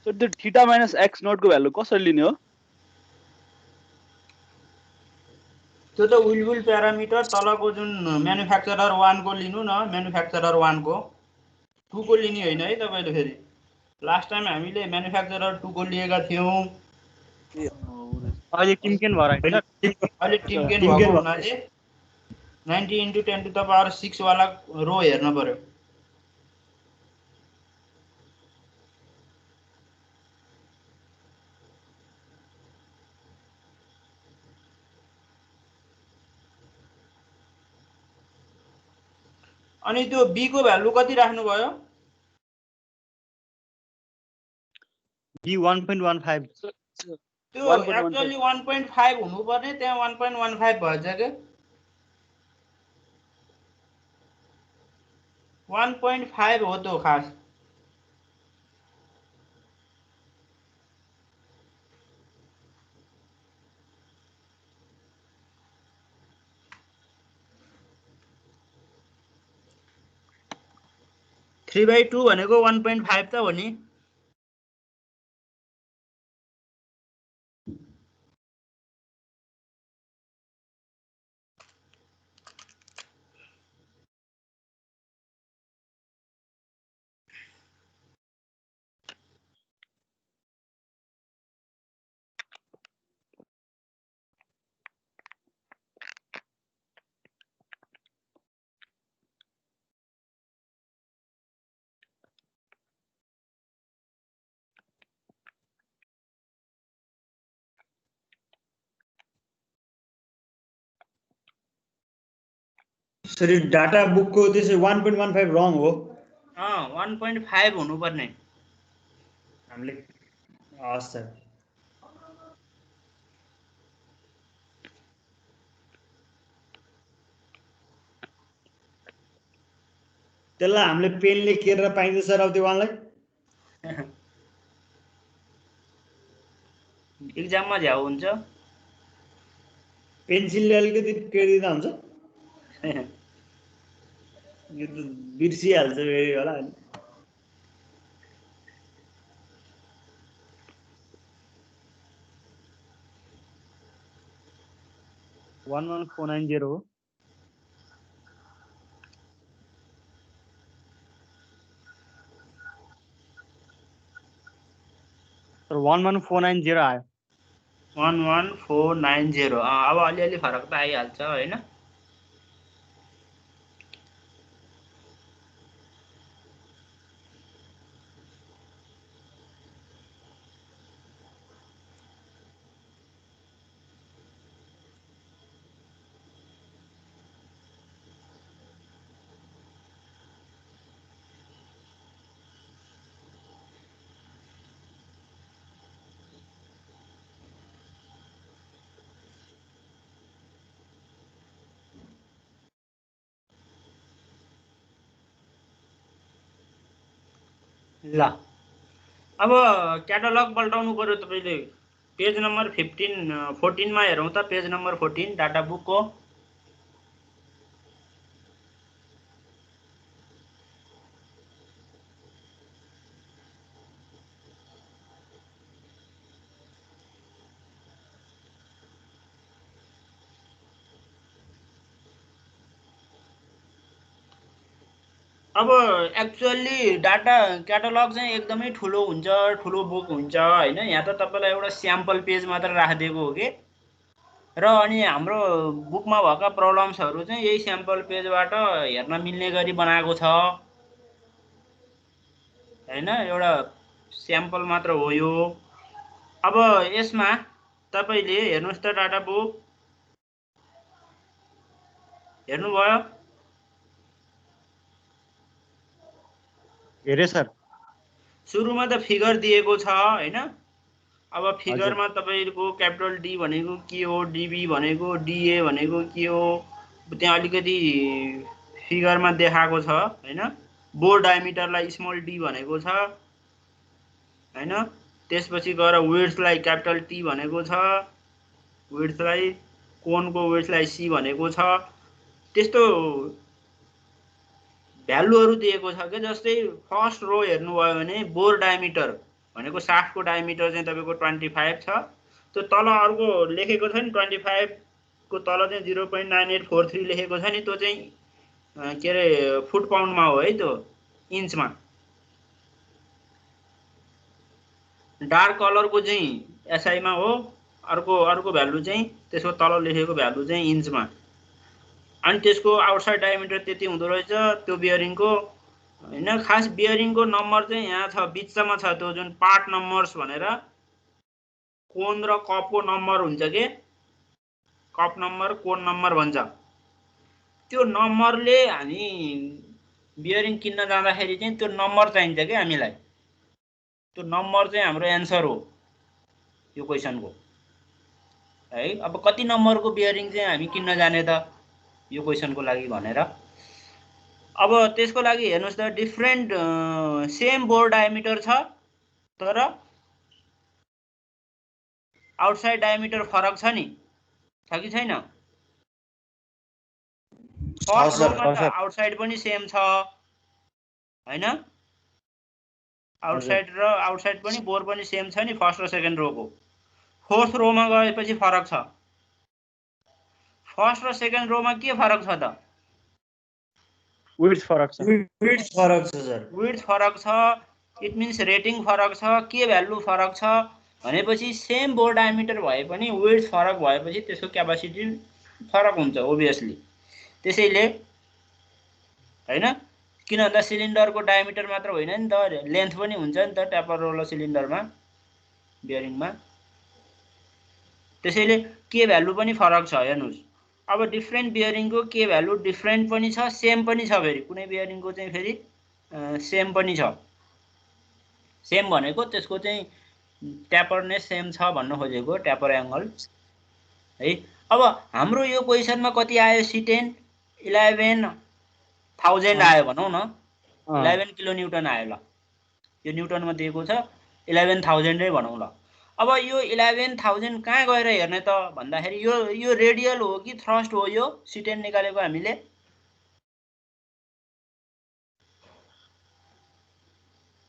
सर त्यो थीटा माइनस एक्स नोटको भ्यालु कसरी लिने हो त्यो त विल प्यारामिटर तलको जुन म्यानुफ्याक्चरर 1 को लिनु न म्यानुफ्याक्चरर 1 को 2 को लिने होइन है तपाईँले फेरि लास्ट टाइम हामीले म्यानुफ्याक्चरर 2 को लिएका थियौँ अहिले किमकेन भएर होइन सर अहिले टिमकेन भएको हुनाले 90 इन्टु 10 टु द पावर 6 वाला रो हेर्न पर्यो अनि त्यो बी को भ्यालु कति राख्नुभयो बी 1.15 त्यो एक्चुअली 1.5 हुनुपर्ने त्यहाँ 1.15 भएछ के 1.5 हो त्यो खास थ्री बाई टू भनेको 1.5 त हो नि सरी डाटा बुकको त्यसै 1.15 रङ हो 1.5 हुनुपर्ने हामीले हस् सर त्यसलाई हामीले पेनले केरेर पाइन्छ सर अब त्यो वानलाई इक्जाममा झ्याउ हुन्छ पेन्सिलले अलिकति केरिदिँदा हुन्छ यो त बिर्सिहाल्छ फेरि होला नि 11490 हो तर 11490 आयो 11490 अब अलिअलि फरक त आइहाल्छ होइन ल अब क्याटलग पल्टाउनु पर्यो तपाईले पेज नम्बर 14 मा हेरौँ त पेज नम्बर 14 डाटा बुकको अब एक्चुअली डाटा क्याटलग चाहिँ एकदमै ठुलो हुन्छ ठुलो बुक हुन्छ हैन यहाँ त तपाईलाई एउटा स्याम्पल पेज मात्र राखिदिएको हो के र अनि हाम्रो बुकमा भएका प्रब्लम्सहरू चाहिँ यही स्याम्पल पेजबाट हेर्न मिल्ने गरी बनाएको छ हैन एउटा स्याम्पल मात्र हो यो अब यसमा तपाईले हेर्नुस् त डाटा बुक हेर्नुभयो हेरे सर सुरुमा त फिगर दिएको छ हैन अब फिगरमा तपाईको क्यापिटल डी भनेको के हो डीबी भनेको डीए भनेको के हो त्यहाँ अलिकति फिगरमा देखाएको छ हैन बोर डायमिटरलाई स्मल डी भनेको छ हैन त्यसपछि गएर विड्थलाई क्यापिटल टी भनेको छ विड्थलाई कोनको विड्थलाई सी भनेको छ त्यस्तो भ्यालुहरु दिएको छ के जस्तै फर्स्ट रो हेर्नुभयो भने बोर डायमिटर भनेको शाफ्टको डायमिटर चाहिँ तपाईको 25 छ त्यो तल अर्को लेखेको छ नि 25 को तल चाहिँ 0.9843 लेखेको छ नि त्यो चाहिँ के रे फुट पाउन्डमा हो है त्यो इन्चमा डार्क कलरको चाहिँ एसआई मा हो अर्को भ्यालु चाहिँ त्यसको तल लेखेको भ्यालु चाहिँ इन्चमा अनि त्यसको आउटसाइड डायमिटर त्यति हुँदो रहेछ त्यो बियरिङको हैन खास बियरिङको नम्बर चाहिँ यहाँ छ बिचमा छ त्यो जुन पार्ट नम्बर्स भनेर कोन र कपको नम्बर हुन्छ के कप नम्बर कोन नम्बर भन्छ त्यो नम्बरले हामी बियरिङ किन्न जाँदाखेरि चाहिँ त्यो नम्बर चाहिन्छ के हामीलाई त्यो नम्बर चाहिँ हाम्रो एन्सर हो यो क्वेशनको है अब कति नम्बरको बियरिङ चाहिँ हामी किन्न जाने त यो क्वेशनको लागि भनेर अब त्यसको लागि हेर्नुस् त डिफरेन्ट सेम बोर डायमिटर छ तर आउटसाइड डायमिटर फरक छ नि छ कि छैन फर्स्ट रोमा त आउटसाइड पनि सेम छ हैन आउटसाइड पनि बोर पनि सेम छ नि फर्स्ट र सेकेन्ड रोको फोर्थ रोमा गएपछि फरक छ फर्स्ट र सेकेन्ड रोमा के फरक छ त विड्थ फरक छ सर विड्थ फरक छ इट मिन्स रेटिङ फरक छ के भ्यालु फरक छ भनेपछि सेम बोर डायमिटर भए पनि विड्थ फरक भएपछि त्यसको क्यापासिटी फरक हुन्छ ओभियसली त्यसैले हैन किन भन्दा सिलिन्डरको डायमिटर मात्र होइन नि त लेन्थ पनि हुन्छ नि त ट्यापर रोलर सिलिन्डरमा बियरिङमा त्यसैले के भ्यालु पनि फरक छ हेर्नुस् अब डिफरेन्ट बियरिङको के भ्यालु डिफरेन्ट पनि छ सेम पनि छ फेरि कुनै बियरिङको चाहिँ फेरि सेम पनि छ सेम भनेको त्यसको चाहिँ ट्यापरनेस सेम छ भन्न खोजेको ट्यापर एंगल है अब हाम्रो यो क्वेशनमा कति आयो C10 11,000 आयो भनौं न 11 किलो न्यूटन आयो ल यो न्यूटनमा दिएको छ 11,000 नै भनौं ल अब यो 11,000 कहाँ गएर हेर्ने त भन्दाखेरि यो रेडियल हो कि थ्रस्ट हो यो C10 निकालेको हामीले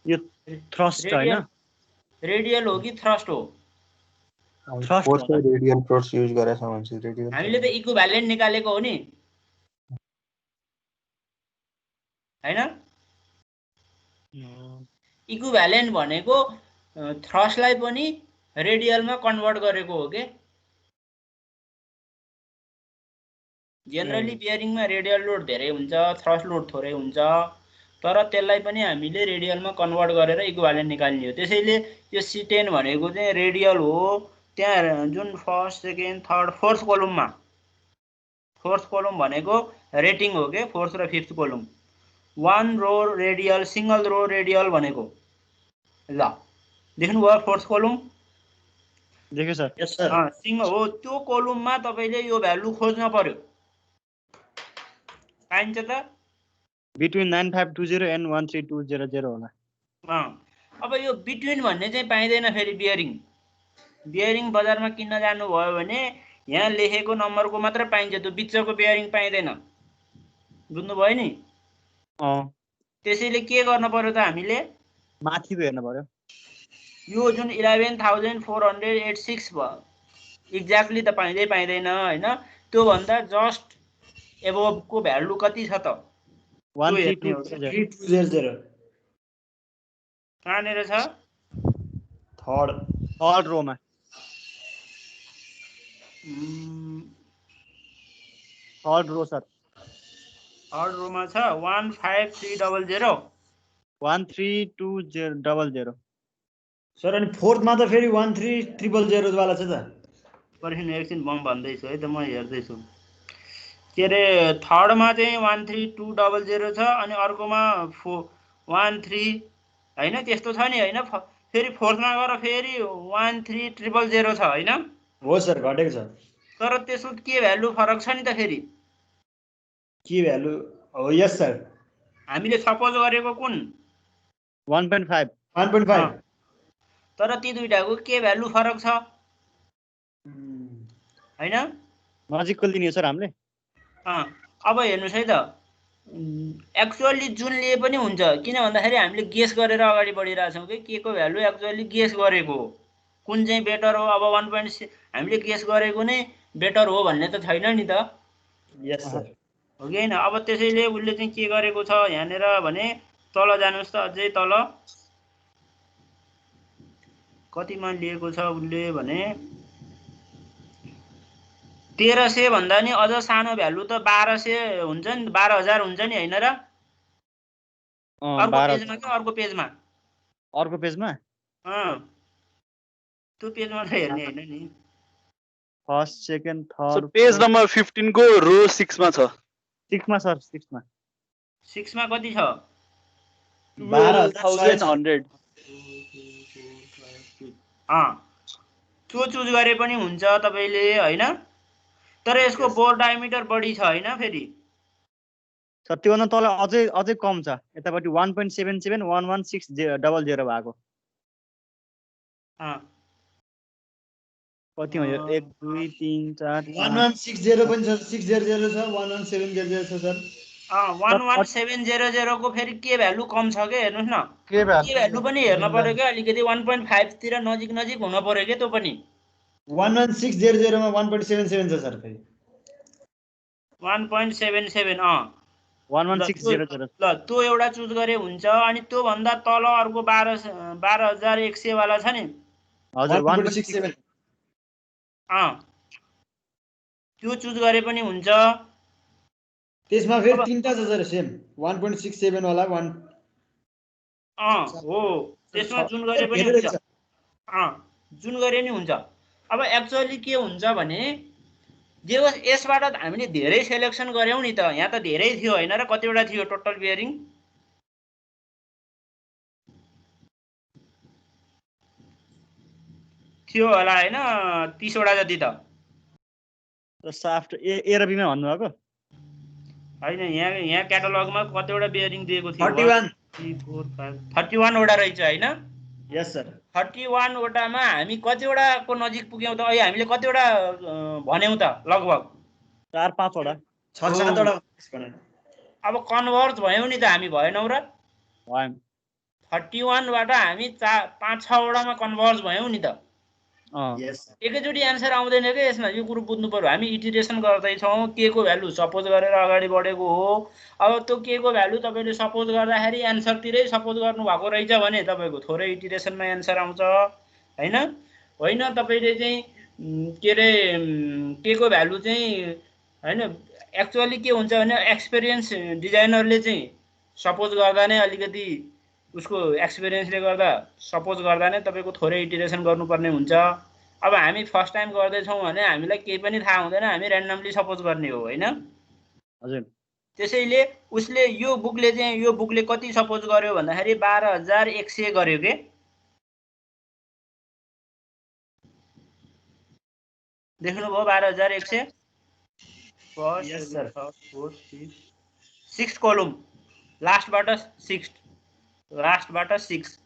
यो थ्रस्ट हैन रेडियल हो कि थ्रस्ट हो थ्रस्ट रेडियल फोर्स युज गरेछ भन्छ रेडियल हामीले त इक्विभ्यालेन्ट निकालेको हो नि हैन इक्विभ्यालेन्ट भनेको थ्रस्टलाई पनि रेडियलमा कन्भर्ट गरेको हो के जनरली बियरिङमा रेडियल लोड धेरै हुन्छ थ्रस्ट लोड थोरै हुन्छ तर त्यसलाई पनि हामीले रेडियलमा कन्भर्ट गरेर इक्विभ्यालेन्ट निकाल्ने हो त्यसैले यो C10 भनेको चाहिँ रेडियल हो त्यहाँ जुन first second third fourth column भनेको रेटिङ हो के फोर्थ र fifth column 1 row radial single row radial भनेको ल देख्नुभयो फोर्थ कोलम देखे सर यस सर सिंगल हो त्यो कोलममा तपाईले यो भ्यालु खोज्न पर्यो पाइन्छ त between 9520 and 13200 होला अब यो बिट्विन भन्ने चाहिँ पाइँदैन फेरि बियरिङ बजारमा किन्न जानुभयो भने यहाँ लेखेको नम्बरको मात्र पाइन्छ, त्यो बिचको बियरिङ पाइँदैन। बुझ्नुभयो नि? त्यसैले के गर्नु पर्यो त हामीले? माथिको हेर्नु पर्यो। यो जुन 11,486 भयो एक्ज्याक्टली त पाइँदैन हैन, त्योभन्दा जस्ट एबोभको भ्यालु कति छ त? 13200 कहाँनिर छ? थर्ड रोमा। Third row sir. थर्ड रोमा छ 15300 13200 सर। अनि फोर्थमा त फेरि 13000 वाला छ त। पर्खिनु एकछिन म भन्दैछु है त, म हेर्दैछु। के अरे थर्डमा चाहिँ 13200 छ अनि अर्कोमा 13 हैन त्यस्तो छ नि हैन। फेरि फोर्थमा गएर फेरि 13000 छ हैन? हो सर, घटेको छ। तर त्यसको के भ्यालु फरक छ नि त फेरि? के भ्यालु हो? यस सर। हामीले सपोज गरेको कुन 1.5 तर ती दुईटाको के भ्यालु फरक छ हैन? नजिकको लिने सर हामीले। अब हेर्नुस् है त, एक्चुअली जुन लिए पनि हुन्छ, किन भन्दाखेरि हामीले गेस गरेर अगाडि बढिरहेछौँ कि के को भ्यालु एक्चुअली गेस गरेको हो, कुन चाहिँ बेटर हो। अब 1.6 हामीले गेस गरेको नै बेटर हो भन्ने त छैन नि त। यस सर। हो कि हैन? अब त्यसैले उसले चाहिँ के गरेको छ यहाँनिर भने, तल जानुस् त, अझै तल कतिमा लिएको छ उसले भने 1300 भन्दा नि अझ सानो भ्यालु त 1200 हुन्छ नि, 12000 हुन्छ नि हैन र? अर्को पेजमा त्यो पेजमा त हेर्ने हैन नि। First second third page number 15 को रो 6 मा छ। 6 मा सर। 6 मा कति छ? 12100। त्यो चुज गरे पनि हुन्छ तपाईले हैन, तर यसको बोर डायमिटर बढी छ हैन फेरि सर। त्योभन्दा तल अझै कम छ, यतापट्टि 1.77 11600 भएको। कति हो यो? 1 2 3 4 1160 पनि छ, 600 छ, 11700 छ सर। 11700 को फेरि के भ्यालु कम छ के? हेर्नुस् न, के भ्यालु पनि हेर्न पर्यो के, अलिकति 1.5 तिर नजिक हुन पर्यो के त्यो पनि। 11600 मा 1.77 छ सर फेरि। 1.77 11600 ल त्यो एउटा चुज गरे हुन्छ। अनि त्यो भन्दा तल अर्को 12100 वाला छ नि। हजुर 1.67 त्यो चुज गरे पनि हुन्छ। त्यसमा फेरि तीनटा छ सर सेम, 1.67 वाला 1 हो, त्यसमा जुन गरे पनि हुन्छ। जुन गरे नि हुन्छ। अब एक्चुअली के हुन्छ भने, जे होस् यसबाट हामीले धेरै सेलेक्सन गर्यौं नि त। यहाँ त धेरै थियो हैन र? कतिवटा थियो टोटल बियरिङ? थियो होला हैन, 30 वटा जति त। साफ्ट ए र बी मा भन्नु भएको हैन? यहाँ क्याटलगमा कतिवटा बियरिङ दिएको थियो? 31 31 वटा रहेछ हैन? यस सर। 31 वटामा हामी कतिवटाको नजिक पुग्यौं त? अहिले हामीले कतिवटा भन्यौं त? लगभग 4-5 वटा 6-7 वटा। अब कन्भर्ज भयौं नि त हामी, भएनौ र? 31 बाट हामी 5-6 वटामा कन्भर्ज भयौं नि त। एकैचोटि एन्सर आउँदैन के यसमा, यो कुरो बुझ्नु पर्यो। हामी इटिरेसन गर्दैछौँ, के को भ्यालु सपोज गरेर अगाडि बढेको हो। अब त्यो के को भ्यालु तपाईले सपोज गर्दाखेरि एन्सरतिरै सपोज गर्नु भएको रहेछ भने तपाईको थोरै इटिरेसनमा एन्सर आउँछ होइन? तपाईले चाहिँ के अरे के को भ्यालु चाहिँ हैन, एक्चुअली के हुन्छ भने एक्सपिरियन्स डिजाइनरले चाहिँ सपोज गर्दा नै अलिकति उसको एक्सपिरियन्सले गर्दा सपोज गर्दा नै तपाईको थोरै इटिरेसन गर्नुपर्ने हुन्छ। अब हामी फर्स्ट टाइम गर्दैछौँ भने हामीलाई केही पनि थाहा हुँदैन, हामी र्यान्डमली सपोज गर्ने हो हैन? हजुर। त्यसैले उसले यो बुकले कति सपोज गर्यो भन्दाखेरि 12100 गर्यो के। देख्नुभयो 12100? यस सर। 6 कलम लास्टबाट 6 लास्टबाट 6।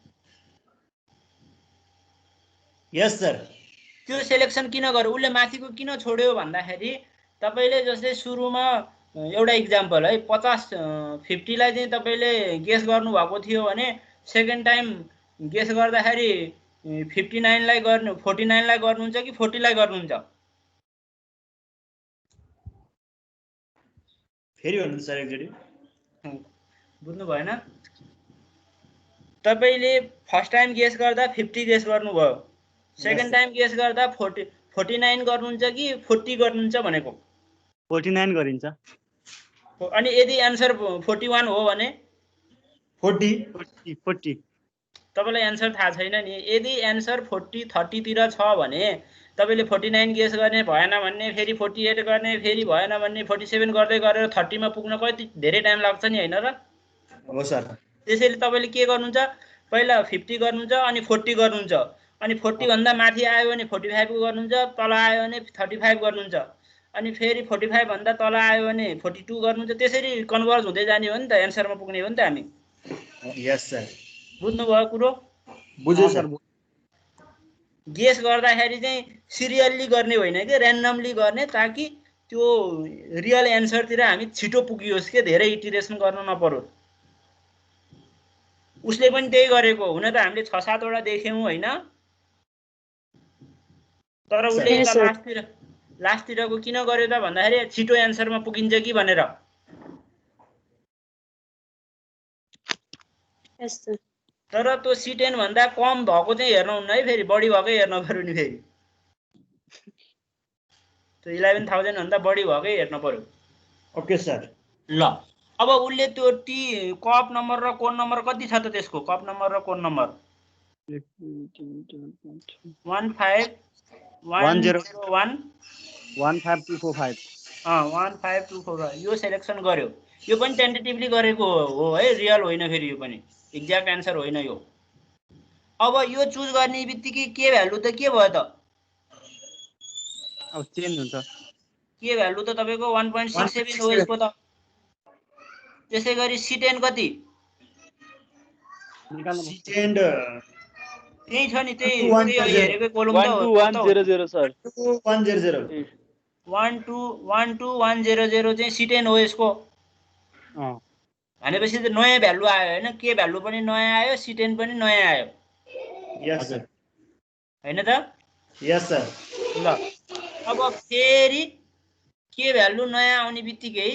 यस सर। त्यो सेलेक्सन किन गर्यो, उसले माथिको किन छोड्यो भन्दाखेरि तपाईँले जस्तै सुरुमा एउटा इक्जाम्पल है 50 लाई चाहिँ तपाईँले गेस गर्नुभएको थियो भने सेकेन्ड टाइम गेस गर्दाखेरि 59 लाई गर्नु 49 लाई गर्नुहुन्छ कि 40 लाई गर्नुहुन्छ? फेरि भन्नुहुन्छ सर एकचोटि। बुझ्नु भएन? तपाईँले फर्स्ट टाइम गेस गर्दा 50 गेस गर्नुभयो, सेकेन्ड टाइम गेस गर्दा 49 गर्नुहुन्छ कि 40 गर्नुहुन्छ भनेको? 49 गरिन्छ। अनि यदि एन्सर 41 हो भने 40 तपाईँलाई एन्सर थाहा छैन नि। यदि एन्सर 40 30 तिर छ भने तपाईँले 49 गेस गर्ने भएन भन्ने, फेरि 48 गर्ने, फेरि भएन भन्ने, 47 गर्दै गरेर 30 मा पुग्न कति धेरै टाइम लाग्छ नि, होइन र? हो सर। त्यसैले तपाईँले के गर्नुहुन्छ, पहिला 50 गर्नुहुन्छ अनि 40 गर्नुहुन्छ, अनि 40 भन्दा माथि आयो भने 45 को गर्नुहुन्छ, तल आयो भने 35 गर्नुहुन्छ, अनि फेरि 45 भन्दा तल आयो भने 42 गर्नुहुन्छ। त्यसरी कन्भर्ज हुँदै जाने हो नि त, एन्सरमा पुग्ने हो नि त हामी। यस सर। बुझ्नुभयो कुरो? बुझ्यो सर। गेस गर्दाखेरि चाहिँ सिरियल्ली गर्ने होइन कि ऱ्यान्डमली गर्ने, ताकि त्यो रियल एन्सरतिर हामी छिटो पुगियोस् के, धेरै इटिरेसन गर्न नपरोस्। उसले पनि त्यही गरेको। हुन त हामीले 6-7 वटा देख्यौँ होइन, तर उसले यता लास्टतिरको किन गर्यो त भन्दाखेरि छिटो एन्सरमा पुगिन्छ कि भनेर। तर त्यो C10 भन्दा कम भएको चाहिँ हेर्नुहुन्न है, फेरि बढी भएकै हेर्न पर्यो नि। फेरि त्यो 11,000 भन्दा बढी भएकै हेर्न पर्यो। Okay sir. ल अब उसले त्यो कप नम्बर र कोड नम्बर कति छ त त्यसको? कप नम्बर र कोड नम्बर 15,101 15245 15245। यो सेलेक्सन गर्यो। यो पनि टेन्टेटिभली गरेको हो है, रियल होइन फेरि, यो पनि एक्ज्याक्ट एन्सर होइन यो। अब यो चुज गर्ने बित्तिकै के भ्यालु त के भयो त? अब चेन्ज हुन्छ। के भ्यालु त तपाईको 1.67 हो यसको त। त्यसै गरी C10 कति? C10 त्यही छ नि, त्यही हेरेको कोलम त 12100 सर। 100 1212100 चाहिँ C10 हो यसको। भनेपछि त नयाँ भ्यालु आयो होइन, के भ्यालु पनि नयाँ आयो, C10 पनि नयाँ आयो। यस सर। हैन त? यस सर। ल अब फेरि के भ्यालु नयाँ आउने बित्तिकै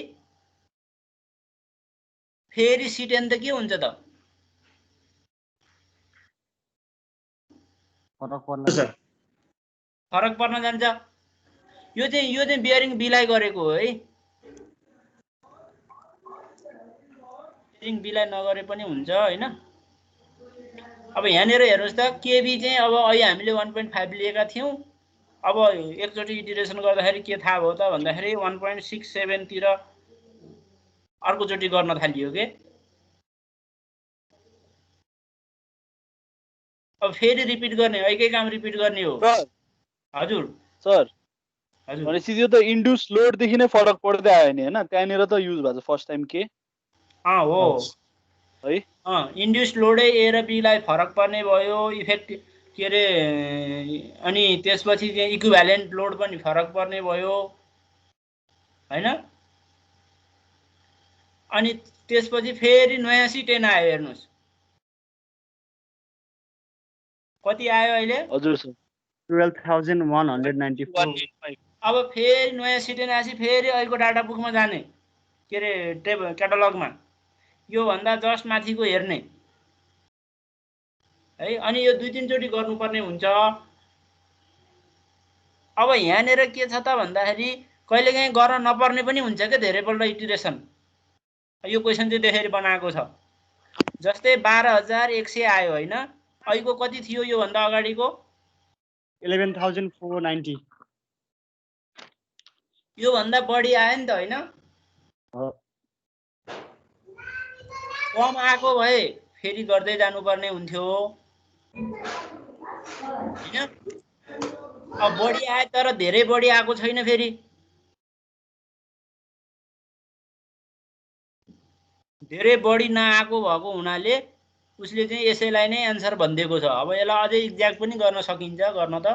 फेरि C10 त के हुन्छ त? फरक पर्न जान्छ। यो चाहिँ बियरिङ बिलाई गरेको हो है। बियरिङ बिलाई नगरे पनि हुन्छ हैन। अब यहाँनिर हेर्नुहोस् त, केबी चाहिँ अब अहिले हामीले 1.5 लिएका थियौँ। अब एकचोटि इटिरेसन गर्दाखेरि के थाहा भयो त भन्दाखेरि 1.67 तिर अर्कोचोटि गर्न थालियो के। अब फेरि रिपिट गर्ने, एकै काम रिपिट गर्ने हो। हजुर सर। हजुर। भनेपछि यो त इन्ड्युस लोडदेखि नै फरक पर्दै आयो नि हैन, त्यहाँनिर त युज भएको फर्स्ट टाइम के? हो है। इन्ड्युस लोडै ए र बी लाई फरक पर्ने भयो, इफेक्ट के अरे, अनि त्यसपछि चाहिँ इक्विभ्यालेन्ट लोड पनि फरक पर्ने भयो हैन। अनि त्यसपछि फेरि नयाँ C10 आयो। हेर्नुस् कति आयो अहिले? हजुर सर 12,194। अब फेरि नयाँ C10 आएपछि फेरि अहिलेको डाटा बुकमा जाने, के अरे क्याटलगमा, यो भन्दा जस्ट माथिको हेर्ने है। अनि यो 2-3 चोटि गर्नुपर्ने हुन्छ। अब यहाँनिर के छ त भन्दाखेरि कहिलेकाहीँ गर्न नपर्ने पनि हुन्छ के, धेरैपल्ट इटिरेसन। यो क्वेसन चाहिँ त्यसरी बनाएको छ। जस्तै 12,100 आयो हैन, अहिलेको कति थियो यो भन्दा अगाडिको? 11,490। यो भन्दा बढी आयो नि त हैन। कम आएको भए फेरि गर्दै जानुपर्ने हुन्थ्यो हैन। अब बढी आयो तर धेरै बढी आएको छैन। फेरि धेरै बढी नआएको भएको हुनाले उसले चाहिँ यसैलाई नै एन्सर भनिदिएको छ। अब यसलाई अझै एक्ज्याक्ट पनि गर्न सकिन्छ गर्न त।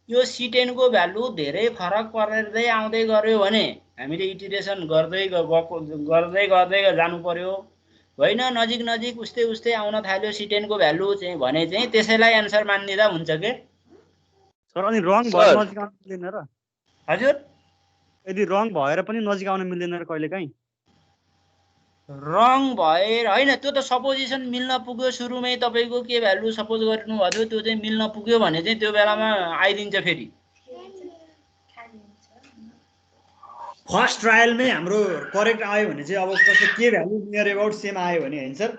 यो C10 को भ्यालु धेरै फरक पर्दै आउँदै गर्यो भने हामीले इटिरेसन गर्दै जानु पर्यो होइन। नजिक नजिक उस्तै आउन थाल्यो C10 को भ्यालु चाहिँ भने चाहिँ त्यसैलाई एन्सर मान्दिदा हुन्छ के सर? अनि रङ भएर नजिक आउन मिल्दैन र? हजुर यदि रङ भएर पनि नजिक आउन मिल्दैन र कहिलेकाहीँ? रङ भएर होइन, त्यो त सपोजिसन मिल्न पुग्यो सुरुमै तपाईँको के भ्यालु सपोज गर्नुभएको थियो त्यो चाहिँ मिल्न पुग्यो भने चाहिँ त्यो बेलामा आइदिन्छ फेरि। फर्स्ट ट्रायलमै हाम्रो करेक्ट आयो भने चाहिँ अब कस्तो के भ्यालु नियर अबाउट सेम आयो भने होइन सर?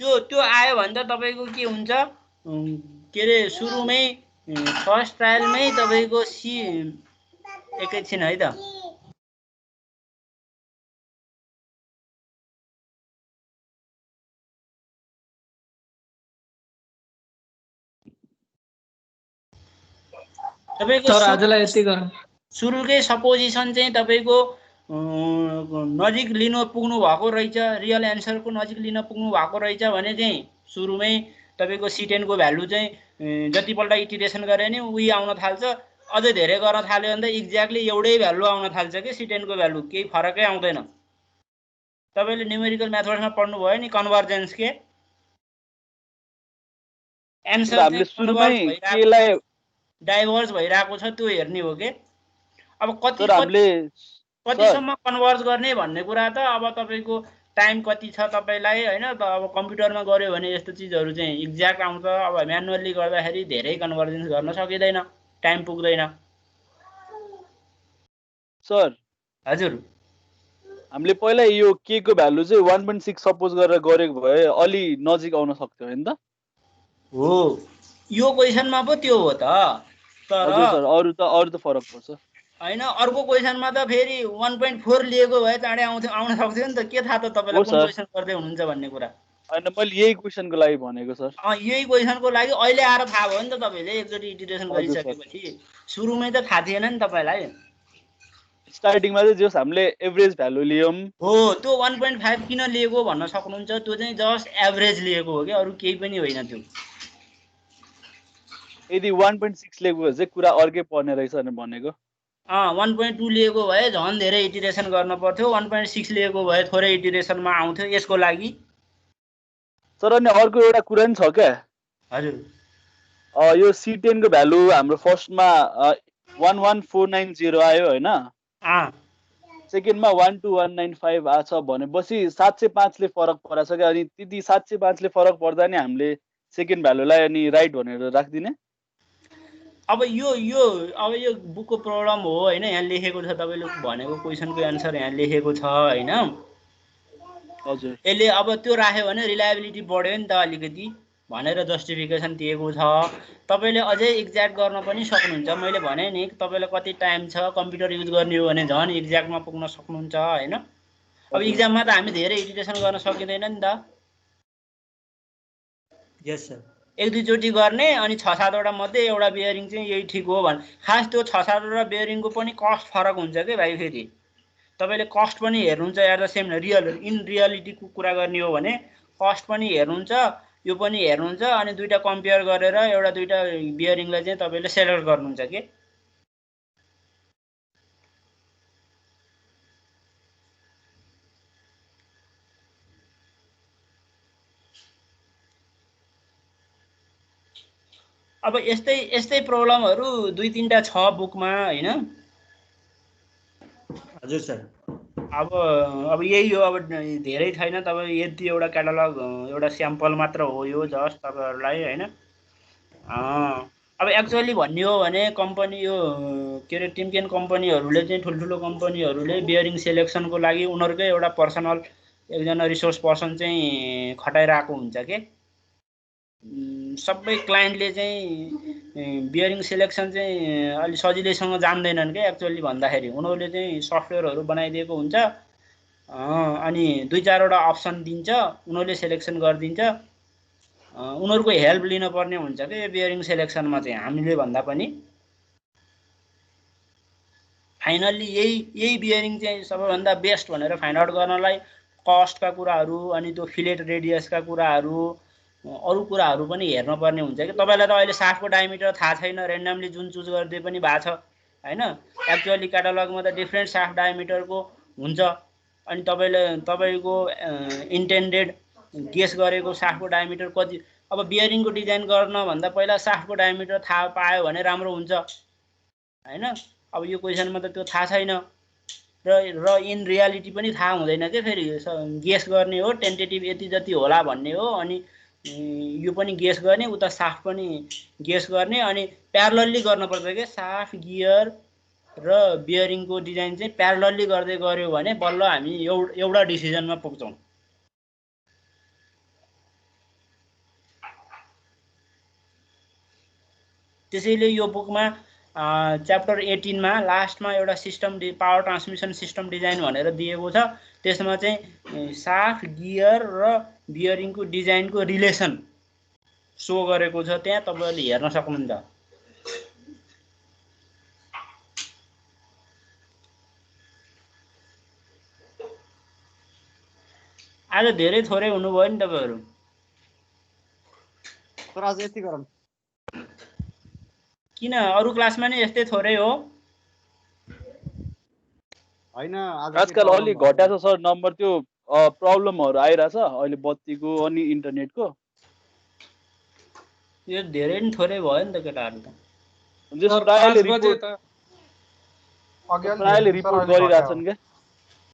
त्यो आयो भने त तपाईँको के हुन्छ के अरे सुरुमै फर्स्ट ट्रायलमै तपाईँको एकैछिन है त तपाईँको सुरुकै सपोजिसन चाहिँ तपाईँको नजिक लिन पुग्नु भएको रहेछ, रियल एन्सरको नजिक लिन पुग्नु भएको रहेछ भने चाहिँ सुरुमै तपाईँको C10 को भ्यालु चाहिँ जतिपल्ट इटिरेसन गरे नि उही आउन थाल्छ। अझै धेरै गर्न थाल्यो भने त एक्ज्याक्टली एउटै भ्यालु आउन थाल्छ कि C10 को भ्यालु केही फरकै आउँदैन। तपाईँले न्युमेरिकल मेथड्समा पढ्नुभयो नि कन्भर्जेन्स के एन्सर डाइभर्ज भइरहेको छ त्यो हेर्ने हो के। अब कतिसम्म कन्भर्ज गर्ने भन्ने कुरा त अब तपाईँको टाइम कति छ तपाईँलाई होइन त। अब कम्प्युटरमा गऱ्यो भने यस्तो चिजहरू चाहिँ एक्ज्याक्ट आउँछ। अब म्यानुअल्ली गर्दाखेरि धेरै कन्भर्जेन्स गर्न सकिँदैन, टाइम पुग्दैन। सर हजुर हामीले पहिला यो के को भ्यालु चाहिँ 1.6 सपोज गरेर गरेको भए अलि नजिक आउन सक्थ्यो हैन त? हो यो क्वेसनमा पो त्यो हो त। तर अरु त फरक पर्छ हैन। अर्को क्वेसनमा त फेरि 1.4 लिएको भए चाँडै आउन सक्थ्यो नि त। के थाहा त तपाईलाई कुन क्वेसन गर्दै हुनुहुन्छ भन्ने कुरा। हैन मैले यही क्वेसनको लागि भनेको सर। यही क्वेसनको लागि अहिले आएर थाहा भयो नि त तपाईले एकचोटी इटिरेसन गरिसकेपछि। सुरुमै त थाहा थिएन नि तपाईलाई। स्टार्टिङमा चाहिँ जस हामीले एभरेज भ्यालु लियौं हो त्यो 1.5 किन लिएको भन्न सक्नुहुन्छ। त्यो चाहिँ जस्ट एभरेज लिएको हो कि अरु केही पनि होइन त्यो। यदि 1.6 लिएको भए चाहिँ कुरा अर्कै पर्ने रहेछ भनेको। 1.2 लिएको भए झन् धेरै इटिरेसन गर्न पर्थ्यो। 1.6 लिएको भए थोरै इटिरेसनमा आउँथ्यो यसको लागि। सर अनि अर्को एउटा कुरा नि छ क्या। हजुर यो C10 को भ्यालु हाम्रो फर्स्टमा 11490 आयो हैन। सेकेन्डमा 12195 आछ भनेपछि 705 ले फरक परेछ के। अनि त्यति 705 ले फरक पर्दा नि हामीले सेकेन्ड भ्यालुलाई अनि राइट भनेर राख्दिने। अब यो बुकको प्रब्लम हो हैन। यहाँ लेखेको छ तपाईले भनेको क्वेशनको आन्सर यहाँ लेखेको छ हैन। हजुर यसले अब त्यो राख्यो भने रिलायबिलिटी बढ्यो नि त अलिकति भनेर जस्टिफिकेसन दिएको छ। तपाईले अझै एक्ज्याक्ट गर्न पनि सक्नुहुन्छ। मैले भने नि तपाईलाई कति टाइम छ कम्प्युटर युज गर्ने हो भने झन् एक्ज्याक्टमा पुग्न सक्नुहुन्छ हैन। अब एक्जाममा त हामी धेरै इटिरेसन गर्न सकिँदैन नि त। यस सर। एक दुई चोटी गर्ने अनि 6-7 वटा मध्ये एउटा बियरिङ चाहिँ यही ठीक हो भन्। खास त्यो 6-7 वटा बियरिङको पनि कस्ट फरक हुन्छ के भाइ। फेरि तपाईले कस्ट पनि हेर्नुहुन्छ एट द सेम इन रियालिटीको कुरा गर्ने हो भने कस्ट पनि हेर्नुहुन्छ यो पनि हेर्नुहुन्छ अनि दुईटा कम्पेयर गरेर एउटा दुईटा बियरिङलाई चाहिँ तपाईले सेलेक्ट गर्नुहुन्छ के। अब यस्तै प्रब्लमहरु 2-3टा छ बुकमा हैन। हजुर सर। अब यही हो। अब धेरै छैन। तपाईँ यति एउटा क्याटालग एउटा स्याम्पल मात्र हो यो जस्ट तपाईहरुलाई हैन। अब एक्चुअली भन्ने हो भने कम्पनी यो के अरे टिमकेन कम्पनीहरुले चाहिँ ठुलठुलो कम्पनीहरुले बियरिङ सेलेक्सनको लागि उनीहरुकै एउटा पर्सनल एकजना रिसोर्स पर्सन चाहिँ खटाइराको हुन्छ के। सबै क्लाइन्टले चाहिँ बियरिङ सेलेक्सन चाहिँ अलि सजिलैसँग जान्दैनन् के। एक्चुअली भन्दाखेरि उनीहरूले चाहिँ सफ्टवेयरहरू बनाइदिएको हुन्छ अनि 2-4 वटा अप्सन दिन्छ उनीहरूले सेलेक्सन गरिदिन्छ। उनीहरूको हेल्प लिन पर्ने हुन्छ के बियरिङ सेलेक्सनमा चाहिँ हामीले भन्दा पनि। फाइनल्ली यही बियरिङ चाहिँ सबैभन्दा बेस्ट भनेर फाइन्ड आउट गर्नलाई कस्टका कुराहरू अनि त्यो फिलेट रेडियसका कुराहरू अरू कुराहरू पनि हेर्न पर्ने हुन्छ कि तपाईँलाई त अहिले साफ्टको डायमिटर थाहा छैन रेन्डमली जुन चुज गरिदिए पनि भएको छ हैन एक्चुअली क्याटालगमा त डिफ्रेन्ट साफ्ट डायमिटरको हुन्छ अनि तपाईँको इन्टेन्डेड गेस गरेको साफ्टको डायमिटर कति अब बियरिङको डिजाइन गर्न भन्दा पहिला साफ्टको डायमिटर थाहा पायो भने राम्रो हुन्छ हैन अब यो क्वेसनमा त त्यो थाहा छैन र इन रियालिटी पनि थाहा हुँदैन के फेरि गेस गर्ने हो टेन्टेटिभ यति जति होला भन्ने हो अनि यो पनि गेस गर्ने उता साफ्ट पनि गेस गर्ने अनि प्यारलली गर्नुपर्छ के साफ्ट गियर र बियरिङको डिजाइन चाहिँ प्यारलली गर्दै गऱ्यो भने बल्ल हामी एउटा डिसिजनमा पुग्छौँ त्यसैले यो बुकमा च्याप्टर 18 मा लास्टमा एउटा system power transmission system design भनेर दिएको छ त्यसमा चाहिँ साफ्ट गियर र बियरिङको डिजाइनको रिलेसन सो गरेको छ त्यहाँ तपाईहरुले हेर्न सक्नुहुन्छ आज धेरै थोरै हुनुभयो नि तपाईहरु तर आज यति गरौँ किन अरु क्लासमा नि यस्तै थोरै हो हैन आज आजकल अलि घटाएको छ सर नम्बर त्यो प्रब्लमहरु आइराछ अहिले बत्तीको अनि इन्टरनेटको यो धेरै नि थोरै भयो नि त केटाहरु त जस प्रायले रिपोर्ट गरिराछन् के